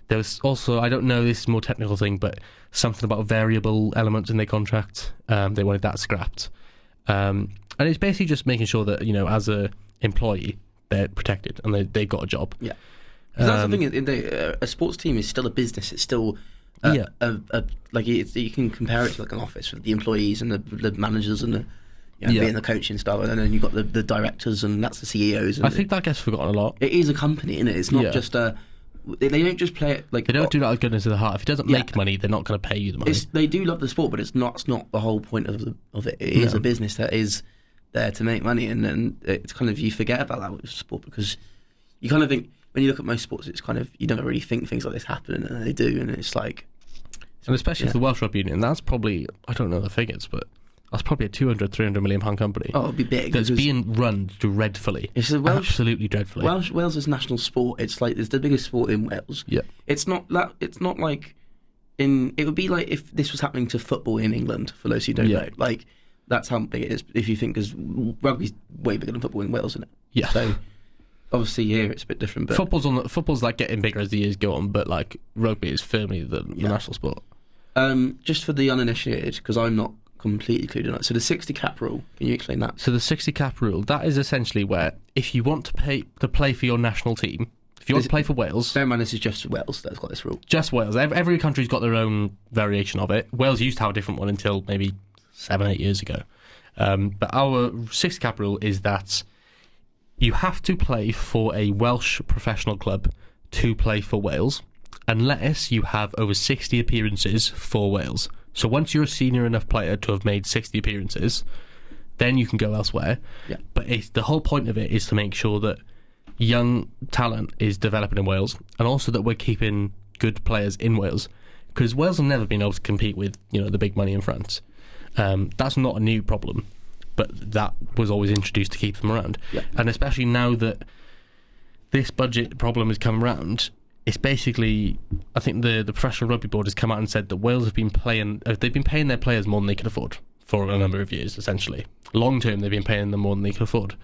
There was also, I don't know, this is a more technical thing, but something about variable elements in their contract. They wanted that scrapped. And it's basically just making sure that, as a employee, they're protected and they've got a job. Yeah. That's the thing. A sports team is still a business. It's still you can compare it to like an office with the employees and the managers and being the coaching staff, and then you've got the directors and that's the CEOs. And I think that gets forgotten a lot. It is a company, isn't it? It's not just a. They don't just play it like they don't do that with goodness of the heart. If it doesn't make money, they're not going to pay you the money. They do love the sport, but it's not the whole point of it. It is a business that is there to make money, and it's kind of you forget about that with sport because you kind of think when you look at most sports, it's kind of you don't really think things like this happen, and they do, and it's like. And especially for the Welsh Rugby Union, that's probably I don't know the figures, but that's probably a 200-300 million pound company. Oh, it'd be big. That's being run dreadfully. It's absolutely dreadfully. Wales is national sport. It's like it's the biggest sport in Wales. Yeah. It's not like it would be like if this was happening to football in England, for those who don't know. Like, that's how big it is, if you think, because rugby's way bigger than football in Wales, isn't it? Yeah. So, obviously here it's a bit different. But football's like getting bigger as the years go on, but like rugby is firmly the national sport. Just for the uninitiated, because I'm not completely clued in on it. So the 60 cap rule, can you explain that? So the 60 cap rule, that is essentially where if you want to play for your national team, if you want to play for Wales... Bear in mind, this is just Wales that's got this rule. Just Wales. Every country's got their own variation of it. Wales used to have a different one until maybe 7-8 years ago. But our 60 cap rule is that you have to play for a Welsh professional club to play for Wales, unless you have over 60 appearances for Wales. So once you're a senior enough player to have made 60 appearances, then you can go elsewhere. Yeah. But the whole point of it is to make sure that young talent is developing in Wales, and also that we're keeping good players in Wales, because Wales have never been able to compete with the big money in France. That's not a new problem, but that was always introduced to keep them around. Yeah. And especially now that this budget problem has come around, it's basically, I think the Professional Rugby Board has come out and said that Wales have been paying their players more than they could afford for a number of years, essentially. Long term, they've been paying them more than they could afford.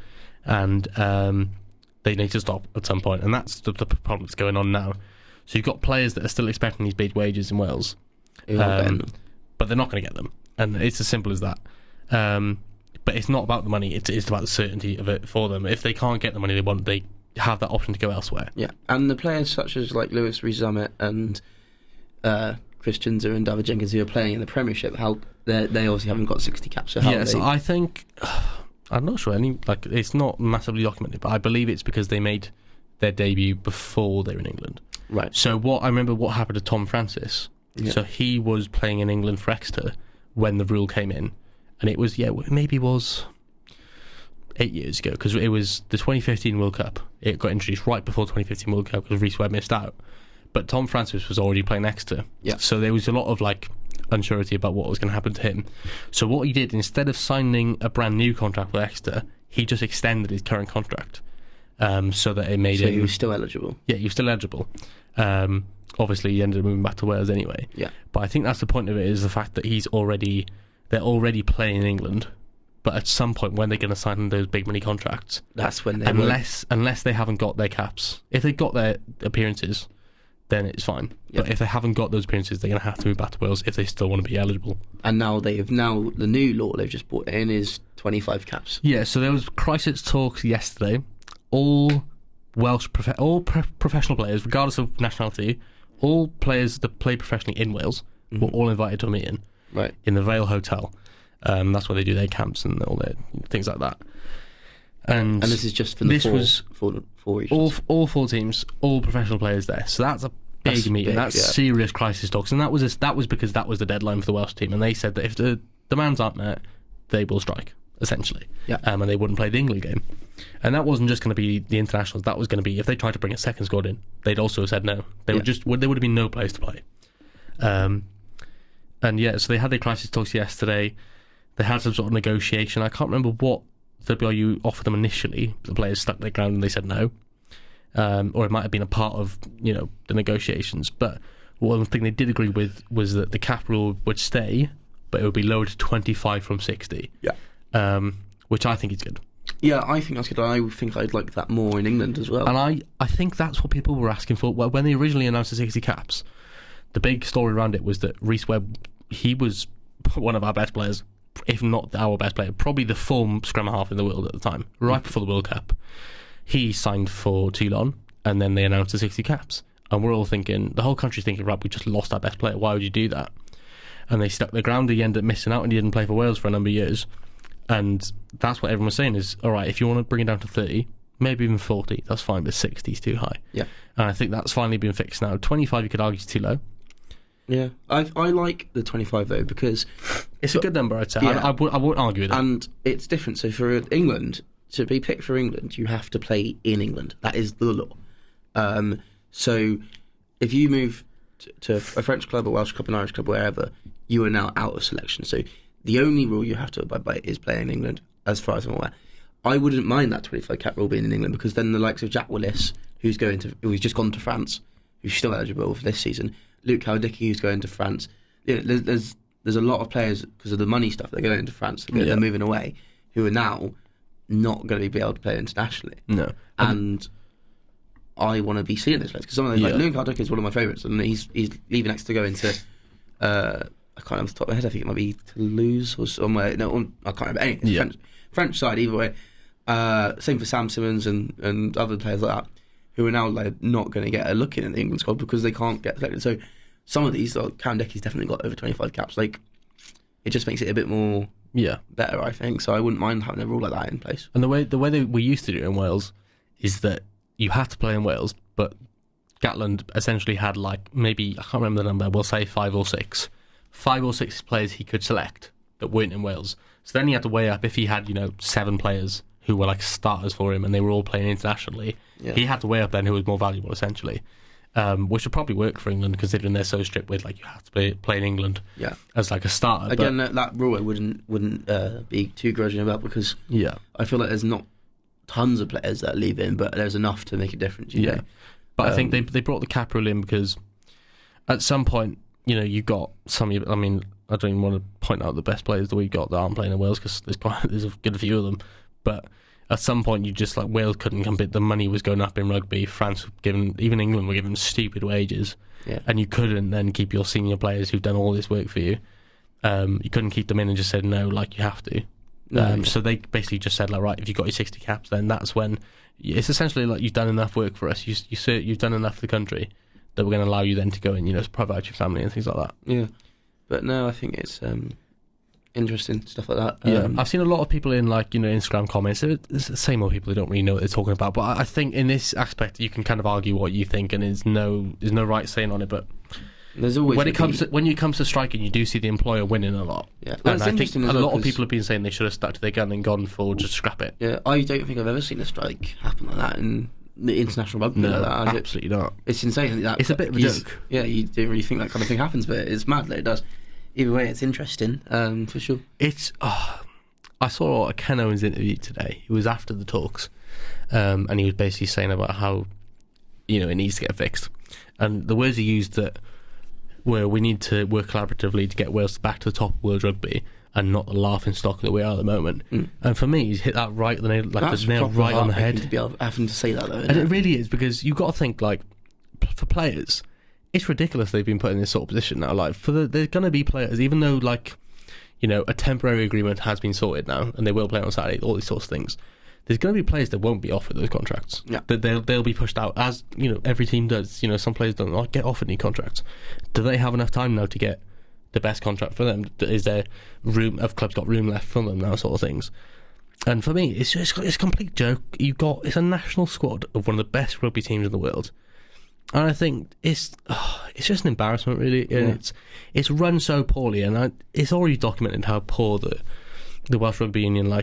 And they need to stop at some point, and that's the problem that's going on now. So you've got players that are still expecting these big wages in Wales, but they're not going to get them. And it's as simple as that. But it's not about the money, it's about the certainty of it for them. If they can't get the money they want, they have that option to go elsewhere. Yeah, and the players such as like Lewis Rees-Zammit and Christian Zer and David Jenkins, who are playing in the Premiership, how they obviously haven't got 60 caps. So so I think I'm not sure it's not massively documented, but I believe it's because they made their debut before they were in England. Right. So I remember what happened to Tom Francis. Yeah. So he was playing in England for Exeter when the rule came in, and it was maybe was 8 years ago, because it was the 2015 World Cup. It got introduced right before 2015 World Cup because Rees Webb missed out. But Tom Francis was already playing Exeter. Yeah. So there was a lot of unsurety about what was going to happen to him. So what he did, instead of signing a brand new contract with Exeter, he just extended his current contract, so that it made him... So he was still eligible? Yeah, he was still eligible. Obviously, he ended up moving back to Wales anyway. Yeah. But I think that's the point of it, is the fact that they're already playing in England. But at some point, when they're going to sign those big money contracts, that's when they unless they haven't got their caps. If they've got their appearances, then it's fine. Yep. But if they haven't got those appearances, they're going to have to move back to Wales if they still want to be eligible. And now the new law they've just brought in is 25 caps. Yeah. So there was crisis talks yesterday. All Welsh professional players, regardless of nationality, all players that play professionally in Wales were all invited to a meeting. Right. In the Vale Hotel. That's where they do their camps and all their things like that. And this is just for the four regions. All 4 teams, all professional players there. So that's a big meeting. That's serious crisis talks. And that was because that was the deadline for the Welsh team. And they said that if the demands aren't met, they will strike, essentially. Yeah. And they wouldn't play the England game. And that wasn't just going to be the internationals. That was going to be, if they tried to bring a second squad in, they'd also said no. There would have been no place to play. So they had their crisis talks yesterday. They had some sort of negotiation. I can't remember what WRU offered them initially. The players stuck their ground and they said no. Or it might have been a part of the negotiations. But one thing they did agree with was that the cap rule would stay, but it would be lowered to 25 from 60. Yeah. Which I think is good. Yeah, I think that's good. I think I'd like that more in England as well. And I think that's what people were asking for. Well, when they originally announced the 60 caps, the big story around it was that Rees Webb, he was one of our best players, if not our best player, probably the form scrum half in the world at the time, right before the World Cup. He signed for Toulon, and then they announced the 60 caps. And we're all thinking, the whole country's thinking, right, we just lost our best player, why would you do that? And they stuck their ground, he ended up missing out, and he didn't play for Wales for a number of years. And that's what everyone was saying is, all right, if you want to bring it down to 30, maybe even 40, that's fine, but 60 is too high. Yeah. And I think that's finally been fixed now. 25, you could argue, is too low. Yeah, I like the 25 though, because it's a good number, I'd say. Yeah. I won't argue with it. And it's different. So for England, to be picked for England, you have to play in England. That is the law. So if you move to a French club, a Welsh club, an Irish club, wherever, you are now out of selection. So the only rule you have to abide by is playing in England, as far as I'm aware. I wouldn't mind that 25 cap rule being in England, because then the likes of Jack Willis, who's just gone to France, who's still eligible for this season, Luke Howdicki, who's going to France. There's a lot of players, because of the money stuff, they're going into France, they're moving away, who are now not going to be able to play internationally. No. And I want to be seeing this place, because some of those, like Luke Howdicki is one of my favourites, and he's leaving next to go into I can't remember off the top of my head, I think it might be Toulouse or somewhere. No, I can't remember. Anyway, French side, either way. Same for Sam Simmons and other players like that, who are now like not going to get a look in the England squad because they can't get selected. So some of these, like Howdicki's definitely got over 25 caps. Like, it just makes it a bit more better, I think. So I wouldn't mind having a rule like that in place. And the way we used to do it in Wales is that you had to play in Wales, but Gatland essentially had like maybe, I can't remember the number, we'll say 5 or 6 players he could select that weren't in Wales. So then he had to weigh up if he had 7 players who were like starters for him and they were all playing internationally. He had to weigh up then who was more valuable, essentially, which would probably work for England, considering they're so strict with like you have to play in England as like a starter. Again, that rule I wouldn't be too grudging about, because I feel like there's not tons of players that leave in, but there's enough to make a difference. You know? But I think they brought the cap rule in because at some point, you got some. I mean, I don't even want to point out the best players that we got that aren't playing in Wales, because there's a good few of them. But at some point, you just like Wales couldn't compete. The money was going up in rugby. France, even England, were given stupid wages, and you couldn't then keep your senior players who've done all this work for you. You couldn't keep them in and just said no, like you have to. So they basically just said like, right, if you've got your 60 caps, then that's when it's essentially like you've done enough work for us. You've done enough for the country that we're going to allow you then to go and provide your family and things like that. Yeah, but no, I think it's interesting stuff like that. I've seen a lot of people in like Instagram comments. It's the same old people who don't really know what they're talking about. But I think in this aspect, you can kind of argue what you think, and there's no right saying on it. But there's always when it comes to striking, you do see the employer winning a lot. Yeah, and I think a lot of people have been saying they should have stuck to their gun and gone for just scrap it. Yeah, I don't think I've ever seen a strike happen like that in the international rugby. No, like that, absolutely not. It's insane. It's a bit of a joke. Yeah, you don't really think that kind of thing happens, but it's mad that it does. Either way, it's interesting, for sure. I saw a Ken Owens interview today. It was after the talks, and he was basically saying about how it needs to get fixed, and the words he used that were, we need to work collaboratively to get Wales back to the top of world rugby and not the laughing stock that we are at the moment. And for me, he's hit that right, the nail right on the head. To be having to say that, though, and it really is, because you've got to think, like, for players, it's ridiculous they've been put in this sort of position now. Like, there's going to be players, even though like a temporary agreement has been sorted now and they will play on Saturday, all these sorts of things. There's going to be players that won't be offered those contracts. Yeah. That they'll be pushed out, as every team does. Some players don't get offered any contracts. Do they have enough time now to get the best contract for them? Is there room? Have clubs got room left for them now? Sort of things. And for me, it's a complete joke. It's a national squad of one of the best rugby teams in the world, and I think it's just an embarrassment, really. And it's run so poorly, and it's already documented how poor the Welsh Rugby Union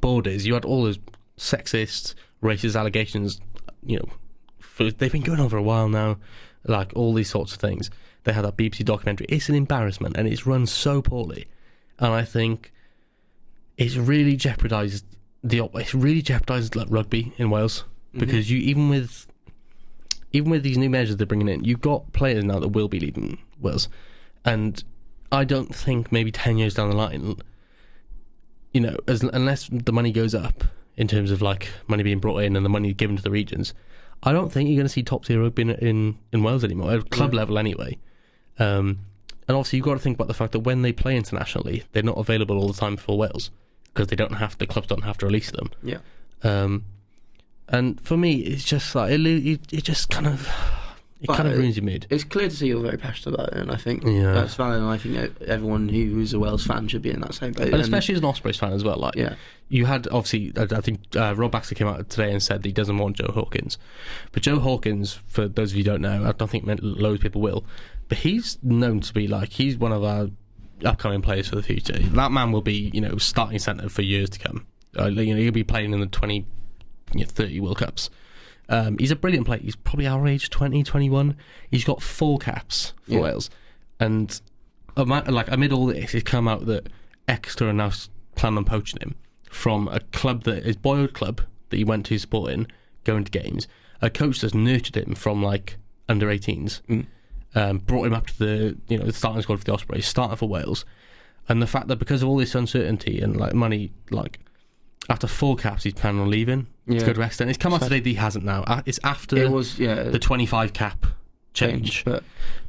board is. You had all those sexist, racist allegations. They've been going on for a while now, like all these sorts of things. They had that BBC documentary. It's an embarrassment, and it's run so poorly, and I think it's really jeopardised like rugby in Wales, because even with these new measures they're bringing in, you've got players now that will be leaving Wales, and I don't think maybe 10 years down the line, unless the money goes up in terms of like money being brought in and the money given to the regions, I don't think you're going to see top tier rugby in Wales anymore, at club level anyway. And obviously you've got to think about the fact that when they play internationally, they're not available all the time for Wales, because the clubs don't have to release them. Yeah. And for me, it's just like it just kind of ruins your mood. It's clear to see you're very passionate about it, and I think that's valid. And I think everyone who's a Wales fan should be in that same boat, and especially as an Ospreys fan as well. You had obviously, I think Rob Baxter came out today and said that he doesn't want Joe Hawkins, but Joe Hawkins, for those of you who don't know, I don't think loads of people will, but he's known to be he's one of our upcoming players for the future. That man will be starting centre for years to come. He'll be playing in the 2030 World Cups. He's a brilliant player. He's probably our age, 20, 21. He's got 4 caps for Wales. And amid all this, it's come out that Exeter are now planning on poaching him from a club that his boyhood club that he went to supporting, going to games. A coach that's nurtured him from under 18s, brought him up to the starting squad for the Ospreys, starting for Wales, and the fact that because of all this uncertainty and like money, like after 4 caps he's planning on leaving to go to West End. It's come out today that he hasn't now. It's after the 25 cap change.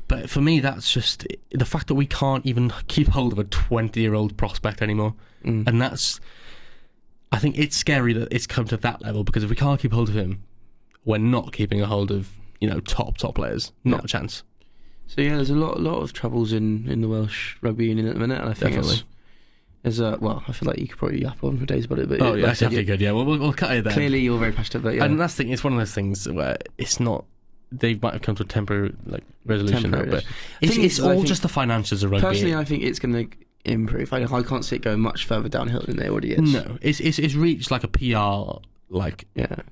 But for me, that's just the fact that we can't even keep hold of a 20-year-old prospect anymore, and I think it's scary that it's come to that level, because if we can't keep hold of him, we're not keeping a hold of top players. Not a chance. So there's a lot of troubles in the Welsh rugby union at the minute, and I think there's I feel like you could probably yap on for days about it. But that's definitely good. Yeah, we'll cut it there. Clearly, you're very passionate about it. And that's the thing. It's one of those things where it's not. They might have come to a temporary resolution, but it's all just the financials of rugby. Personally, I think it's going to improve. I can't see it going much further downhill than it already is. No, it's reached like a PR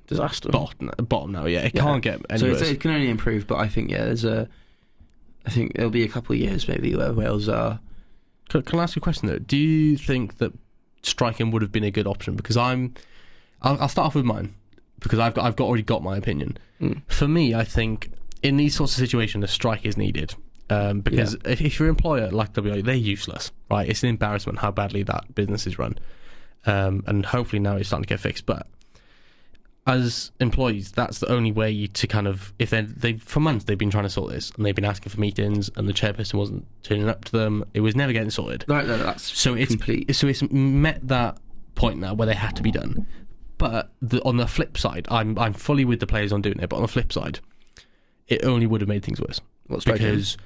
disaster bottom now. Yeah, it can't get any worse. So it can only improve. But I think I think there'll be a couple of years maybe where Wales are. Can I ask you a question though? Do you think that striking would have been a good option? Because I'll start off with mine, because I've already got my opinion. For me, I think in these sorts of situations, a strike is needed. Because if your employer, like WA, they're useless, right? It's an embarrassment how badly that business is run. And hopefully now it's starting to get fixed. But as employees, that's the only way to kind of, if they for months they've been trying to sort this, and they've been asking for meetings, and the chairperson wasn't turning up to them. It was never getting sorted. No, that's complete. So it's met that point now where they had to be done. But on the flip side, I'm fully with the players on doing it. But on the flip side, it only would have made things worse. Because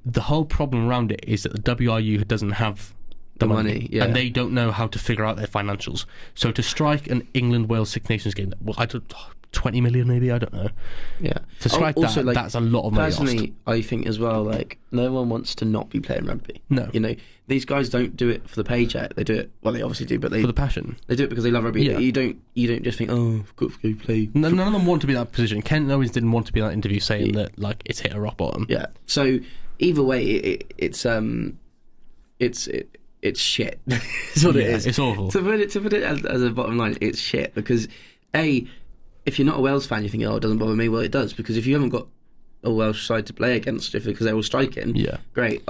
the whole problem around it is that the WRU doesn't have the money, and they don't know how to figure out their financials. So to strike an England-Wales Six Nations game, 20 million maybe, I don't know. Yeah. To strike also, that's a lot of money. Personally, I think as well, no one wants to not be playing rugby. No. These guys don't do it for the paycheck. They do it, well, they obviously do, but for the passion. They do it because they love rugby. Yeah. You don't just think, I've got to go play. None of them want to be in that position. Ken Owens didn't want to be in that interview saying that it's hit a rock bottom. Yeah. So either way, it's shit. That's what it is. It's awful. To put it as a bottom line, it's shit, because if you're not a Wales fan, you think, it doesn't bother me. Well, it does, because if you haven't got a Welsh side to play against, because they're all striking, great.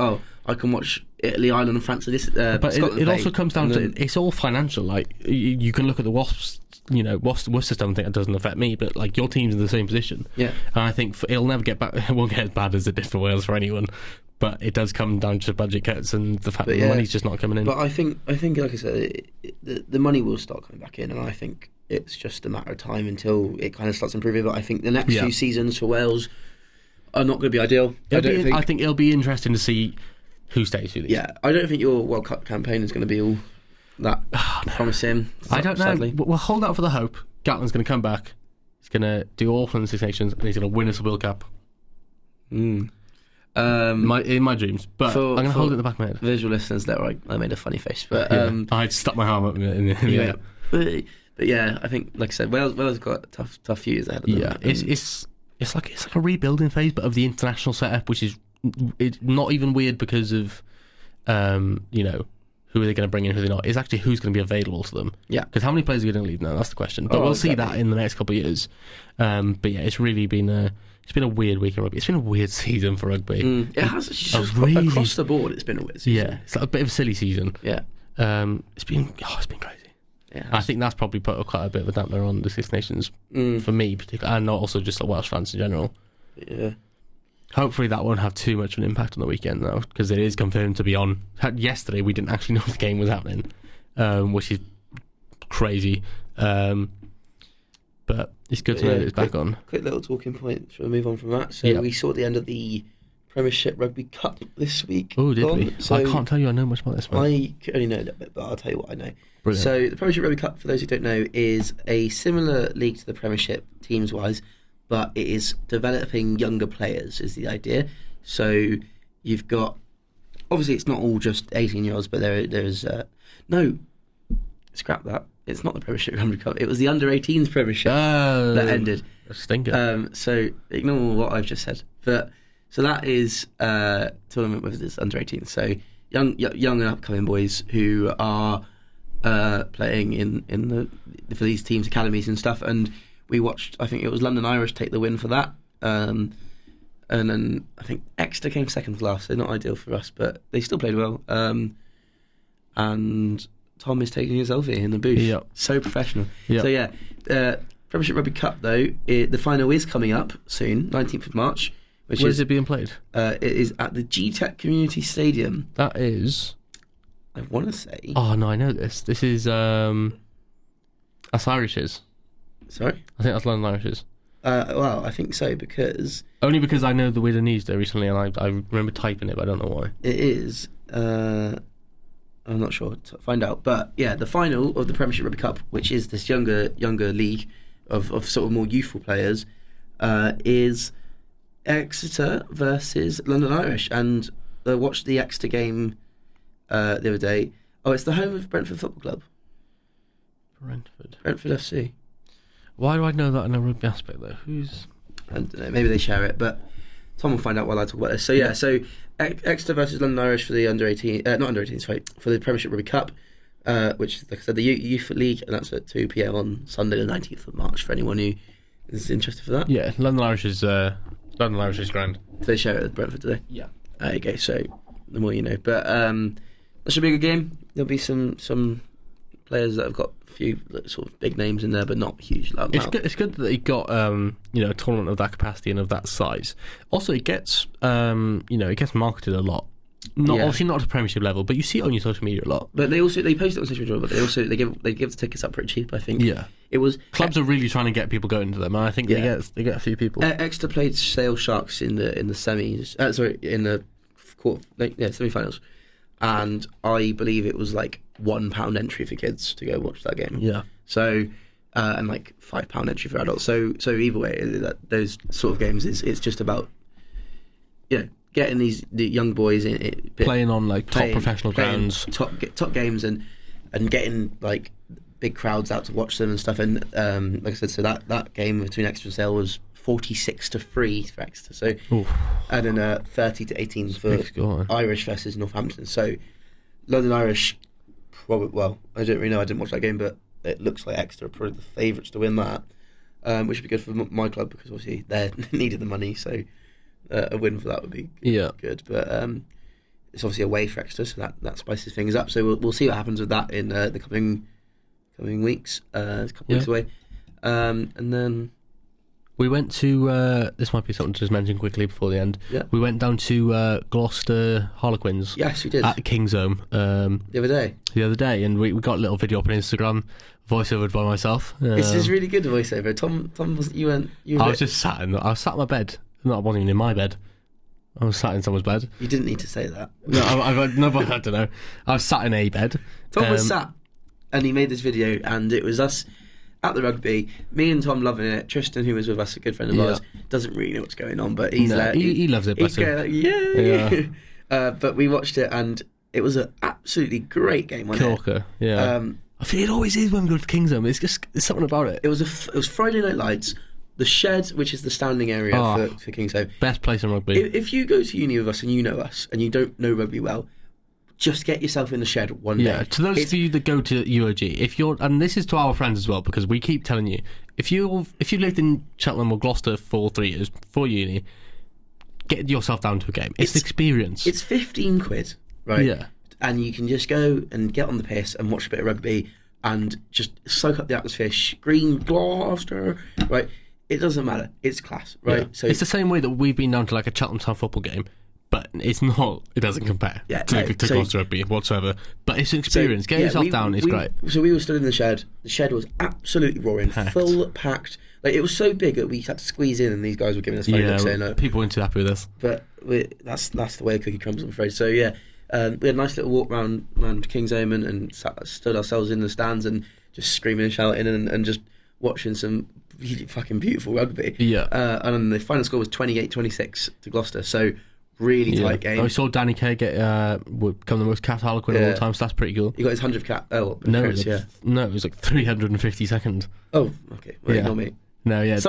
I can watch Italy, Ireland, and France. But it also comes down to it's all financial. Like you can look at the Wasps. Worcester don't think it doesn't affect me, but your team's in the same position. Yeah, and I think it'll never get back. It won't get as bad as it did for Wales for anyone. But it does come down to budget cuts and the fact that the money's just not coming in. But I think, like I said, the money will start coming back in, and I think it's just a matter of time until it kind of starts improving. But I think the next few seasons for Wales are not going to be ideal. I think it'll be interesting to see who stays, who leaves. Yeah, I don't think your World Cup campaign is going to be all that promising. I don't know. Sadly. We'll hold out for the hope. Gatland's going to come back. He's going to do all from the Six Nations, and he's going to win us a World Cup. In my dreams, but I'm going to hold it in the back of my head. Visual listeners, I made a funny face, but I stuck my arm up in the air. But yeah, I think, like I said, Wales got a tough few years ahead of them. Yeah, it's like a rebuilding phase, but of the international setup, which is not even weird because of who are they going to bring in, who they're not. It's actually who's going to be available to them. Yeah, because how many players are going to leave now? That's the question. But we'll see that in the next couple of years. But yeah, it's really been it's been a weird week in rugby. It's been a weird season for rugby. It has. Across the board, it's been a weird season. Yeah, it's like a bit of a silly season. Yeah. It's been crazy. Yeah, I think that's probably put quite a bit of a dampener on the Six Nations for me, particularly, and also just Welsh fans in general. Yeah. Hopefully that won't have too much of an impact on the weekend, though, because it is confirmed to be on. Yesterday, we didn't actually know the game was happening, which is crazy. But it's good to know that it's back on. Quick little talking point. Shall we move on from that? So we saw the end of the Premiership Rugby Cup this week. Oh, did we? So I can't tell you I know much about this one. I only know a little bit, but I'll tell you what I know. Brilliant. So the Premiership Rugby Cup, for those who don't know, is a similar league to the Premiership teams-wise, but it is developing younger players is the idea. So you've got, obviously it's not all just 18-year-olds, but there's no, scrap that. It's not the Premiership Rugby Cup. It was the Under-18s Premiership that ended. A stinker. So ignore what I've just said. But so that is a tournament with this Under-18s. So young and upcoming boys who are playing in for these teams' academies and stuff. And we watched, I think it was London Irish take the win for that. and then I think Exeter came second to last, so not ideal for us, but they still played well. And Tom is taking a selfie in the booth. Yep. So professional. Yep. So yeah, Premiership Rugby Cup though, the final is coming up soon, 19th of March. Where's it being played? It is at the G-Tech Community Stadium. That is... I want to say... Oh, no, I know this. This is... That's Irish's. Sorry? I think that's London Irish's. Well, I think so, because... Only because I know the Weird News there recently, and I remember typing it, but I don't know why. It is... I'm not sure. Find out. But, yeah, the final of the Premiership Rugby Cup, which is this younger league of sort of more youthful players, is Exeter versus London Irish. And I watched the Exeter game the other day. Oh, it's the home of Brentford Football Club. Brentford FC. Why do I know that in a rugby aspect, though? I don't know, maybe they share it, but Tom will find out while I talk about this. So yeah, so Exeter versus London Irish for the not under 18s, sorry, for the Premiership Rugby Cup, which is, like I said, the Youth League, and that's at 2 p.m. on Sunday the 19th of March for anyone who is interested for that. Yeah, London Irish is grand. Do they share it with Brentford today? Yeah. There you go, so the more you know. But that should be a good game. There'll be some players that have got a few sort of big names in there, but not huge. It's good that he got a tournament of that capacity and of that size. Also, it gets it gets marketed a lot. Obviously not at a Premiership level, but you see it on your social media a lot. But they post it on social media, but they give the tickets up pretty cheap. I think. Yeah. It was clubs are really trying to get people going to them, and I think they get a few people. Exeter played Sale Sharks in the semis. In the semi-finals, and I believe it was like £1 entry for kids to go watch that game. Yeah. So, and like £5 entry for adults. So either way, those sort of games it's just about getting the young boys playing on like top professional grounds, top games, and getting like big crowds out to watch them and stuff. And like I said, so that game between Exeter and Sale was 46-3 for Exeter. So, and then 30-18 for Irish versus Northampton. So, London Irish, probably. Well, I don't really know. I didn't watch that game, but it looks like Exeter are probably the favourites to win that, which would be good for my club because obviously they needed the money. So, a win for that would be good. But it's obviously away for Exeter, so that spices things up. So we'll see what happens with that in the coming weeks. It's a couple weeks away, and then. We went to, this might be something to just mention quickly before the end. Yeah. We went down to Gloucester Harlequins. Yes, we did. At King's Home. The other day, and we got a little video up on Instagram, voiceovered by myself. This is really good voiceover. Tom, I was just sat in my bed. No, I wasn't even in my bed. I was sat in someone's bed. You didn't need to say that. No, I don't know. I was sat in a bed. Tom was sat, and he made this video, and it was us at the rugby, me and Tom loving it. Tristan, who was with us, a good friend of ours, doesn't really know what's going on, but he's he loves it. He's going like, yeah. But we watched it, and it was an absolutely great game. Corker, yeah. I feel it always is when we go to King's Home. There's something about it. It was Friday Night Lights. The Shed, which is the standing area for King's Home. Best place in rugby. If you go to uni with us and you know us and you don't know rugby well, just get yourself in the Shed one day. Yeah, to those of you that go to UOG, and this is to our friends as well, because we keep telling you, if you lived in Cheltenham or Gloucester for 3 years before uni, get yourself down to a game. It's an experience. It's £15, right? Yeah. And you can just go and get on the piss and watch a bit of rugby and just soak up the atmosphere, scream Gloucester, right? It doesn't matter. It's class, right? Yeah. So it's the same way that we've been down to like a Cheltenham Town football game. But it's not. It doesn't compare to Gloucester rugby whatsoever. But it's an experience. Get yourself down. It's great. So we were stood in the Shed. The Shed was absolutely roaring, full packed. Like it was so big that we had to squeeze in, and these guys were giving us funny looks saying no. People weren't too happy with us. But that's the way a cookie crumbles, I'm afraid. So yeah, we had a nice little walk around King's Home and stood ourselves in the stands and just screaming and shouting and just watching some really fucking beautiful rugby. Yeah. And then the final score was 28-26 to Gloucester. So. Really tight game. I saw Danny Kay become the most capped Harlequin of all time, so that's pretty cool. He got his 100th cap. No, it was like 352nd. Oh, okay. Well, ignore me. No, yeah.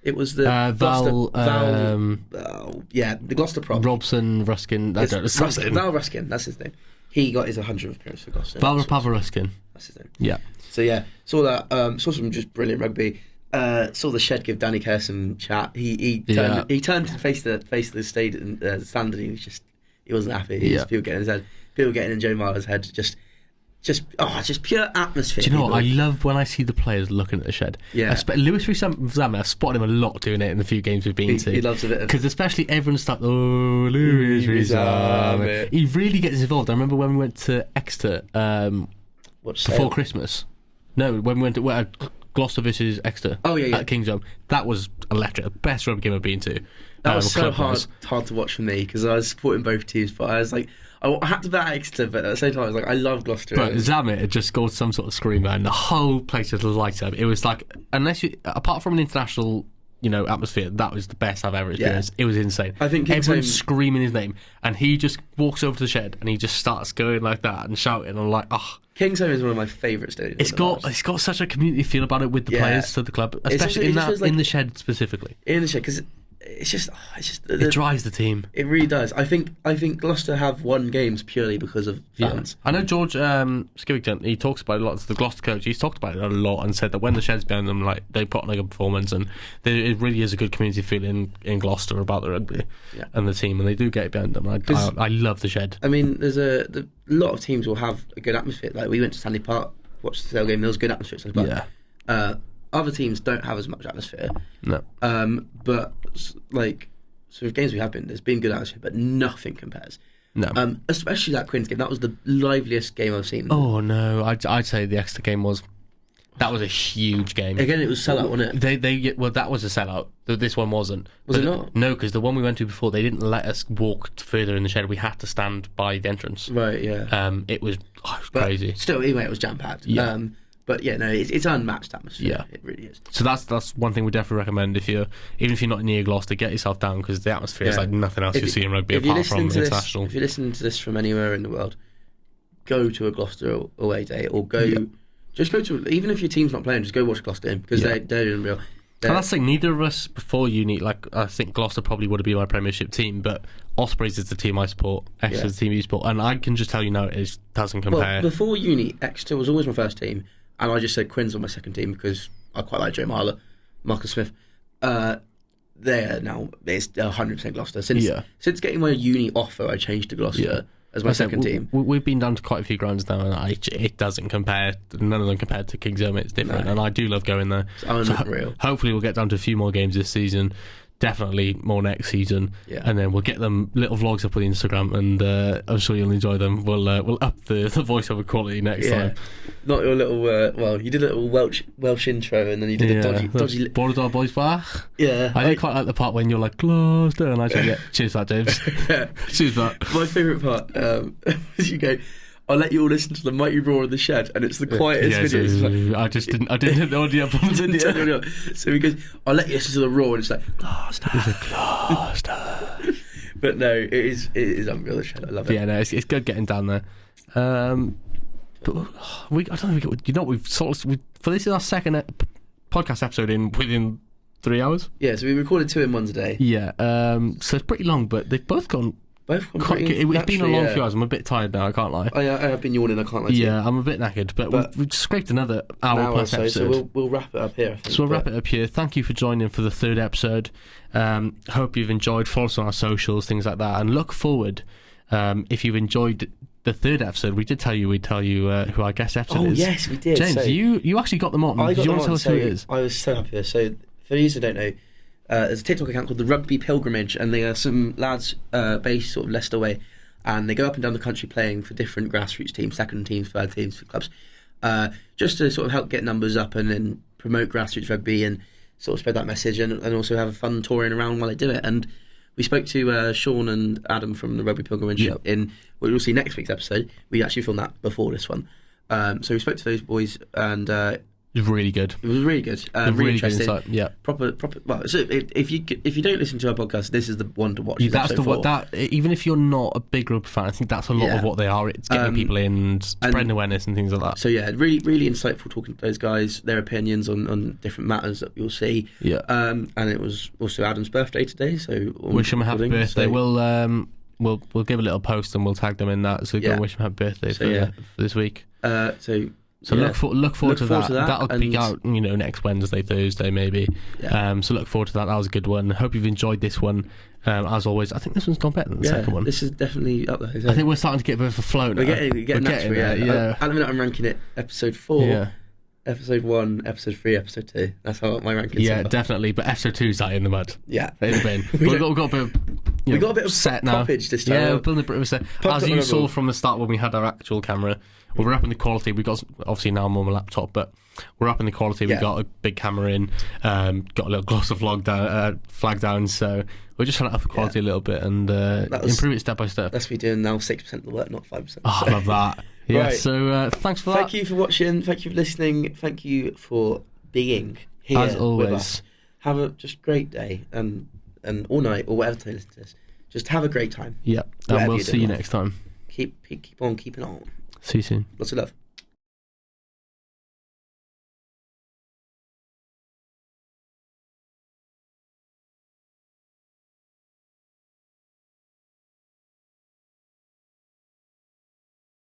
It was the Val, the Gloucester prop. Robson Ruskin. Val Ruskin, that's his name. He got his 100th appearance for Gloucester. Val Ruskin. That's his name. Yeah. So yeah, saw that. Saw some just brilliant rugby. saw the shed give Danny Kerr some chat. He turned to face the stadium stand, and he wasn't happy. People getting in Joe Marler's head. Just pure atmosphere. Do you know what? I love when I see the players looking at the shed. Yeah. Louis Zama, I've spotted him a lot doing it in the few games we've been to. He loves a bit of... Because especially everyone's stuck, oh, Louis Zama. He really gets involved. I remember when we went to Exeter before Christmas. No, when we went to Gloucester versus Exeter at King's Home. That was electric. The best rugby game I've been to. That was so hard to watch for me because I was supporting both teams, but I was like... I had to bet Exeter, but at the same time, I was like, I love Gloucester. But Zamet had just scored some sort of screamer, and the whole place just lights up. It was like, apart from an international, atmosphere, that was the best I've ever experienced. Yeah. It was insane. I think everyone's screaming his name, and he just walks over to the shed, and he just starts going like that and shouting. And I'm like, oh. King's Home is one of my favourite stadiums. It's got such a community feel about it with the players to the club, especially in the shed specifically. In the shed, because it drives the team. It really does. I think Gloucester have won games purely because of fans. I know George Skivington, he talks about it a lot. The Gloucester coach, he's talked about it a lot and said that when the shed's behind them, like, they put on a good performance, and it really is a good community feeling in Gloucester about the rugby and the team, and they do get it behind them. I love the shed. I mean, there's a lot of teams will have a good atmosphere. Like, we went to Stanley Park, watched the Sale game. There was a good atmosphere at Stanley Park. Other teams don't have as much atmosphere. No. But like sort of games we have been, there's been good atmosphere, but nothing compares. No. Especially that Queen's game. That was the liveliest game I've seen. Oh no, I'd say the Exeter game was. That was a huge game. Again, it was sellout, wasn't it? That was a sellout. This one wasn't. Was it not? No, because the one we went to before, they didn't let us walk further in the shed. We had to stand by the entrance. Right. Yeah. It was crazy. Still, anyway, it was jam packed. Yeah. But yeah, no, it's unmatched atmosphere. Yeah, it really is. So that's one thing we definitely recommend even if you're not near Gloucester, get yourself down because the atmosphere is like nothing else you see in rugby apart from international. If you're listening to this from anywhere in the world, go to a Gloucester away day or just go to, even if your team's not playing, just go watch a Gloucester game because they're unreal. And that's the thing, neither of us before uni, like I think Gloucester probably would have been my Premiership team, but Ospreys is the team I support, Exeter is the team you support, and I can just tell you now it doesn't compare. Well, before uni, Exeter was always my first team. And I just said Quins on my second team because I quite like Joe Marler, Marcus Smith. They're now, it's 100% Gloucester. Since getting my uni offer, I changed to Gloucester as my second team. We've been down to quite a few grounds now, and it doesn't compare. None of them compared to King's Home. It's different, and I do love going there. It's unreal. Hopefully we'll get down to a few more games this season. Definitely more next season, and then we'll get them little vlogs up on the Instagram, and I'm sure you'll enjoy them. We'll up the voiceover quality next time. Not your little you did a little Welsh intro, and then you did a dodgy Border Boys back. Yeah, I did quite like the part when you're like Gloucester, and I said, cheers for that, James. Cheers for that. My favourite part is you go, I'll let you all listen to the mighty roar of the shed, and it's the quietest video. So I didn't hit the audio button. So he goes, I'll let you listen to the roar, and it's like Gloucester. But no, it is unreal, the shed. I love it. Yeah, no, it's good getting down there. But I don't think we've for this is our second podcast episode within 3 hours. Yeah, so we recorded 2 in one today. Yeah, so it's pretty long, but they've both gone. It's been a long few hours. I'm a bit tired now, I can't lie. I have been yawning, I can't lie to you. Yeah, I'm a bit knackered, but we've scraped another hour plus episode. So we'll wrap it up here, I think. So we'll wrap it up here. Thank you for joining for the 3rd episode. Hope you've enjoyed. Follow us on our socials, things like that, and look forward. If you've enjoyed the 3rd episode, we did tell you we'd tell you who our guest episode is. Oh yes, we did. James, you actually got them on. Do you want to tell us who it is? I was so happy. So for those who don't know, there's a TikTok account called the Rugby Pilgrimage, and they are some lads based sort of Leicester way, and they go up and down the country playing for different grassroots teams, second teams, third teams, for clubs, just to sort of help get numbers up and then promote grassroots rugby and sort of spread that message and also have a fun touring around while they do it. And we spoke to Sean and Adam from the Rugby Pilgrimage in what you'll see next week's episode. We actually filmed that before this one. So we spoke to those boys, and it was really good. It was really good. Really interesting. Good insight. Yeah. Proper. Well, so if you don't listen to our podcast, this is the one to watch. That's even if you're not a big rugby fan, I think that's a lot of what they are. It's getting people in, and spreading awareness and things like that. So yeah, really, really insightful talking to those guys, their opinions on different matters that you'll see. Yeah. And it was also Adam's birthday today, so wish him a happy birthday. So We'll give a little post and we'll tag them in that. So go and wish him a happy birthday for this week. So So look forward to that. That'll and be out, next Wednesday, Thursday, maybe. Yeah. So look forward to that. That was a good one. Hope you've enjoyed this one. As always, I think this one's gone better than the second one. This is definitely up there. I think we're starting to get a bit of a flow now. We're getting naturally. Yeah. At the minute, I'm ranking it episode 4, episode 1, episode 3, episode 2. That's how my ranking is. Yeah, definitely. But episode 2 is out in the mud. Yeah. In the bin. We've got a bit of... we got a bit of set now. poppage this time. Yeah, we're building a bit of a set. As you saw from the start when we had our actual camera, we're upping the quality. We've got, obviously now I'm on my laptop, but we're upping the quality. We've got a big camera in, got a little gloss of flag down, so we're just trying to up the quality a little bit and improve it step by step. That's me doing now 6% of the work, not 5%. Oh, I love that. Yeah, right. So thanks for that. Thank you for watching. Thank you for listening. Thank you for being here as always. With us. Have a just great day and all night or whatever time you listen to this. Just have a great time. Yeah, and we'll see you next time. Keep on keeping on. See you soon. Lots of love.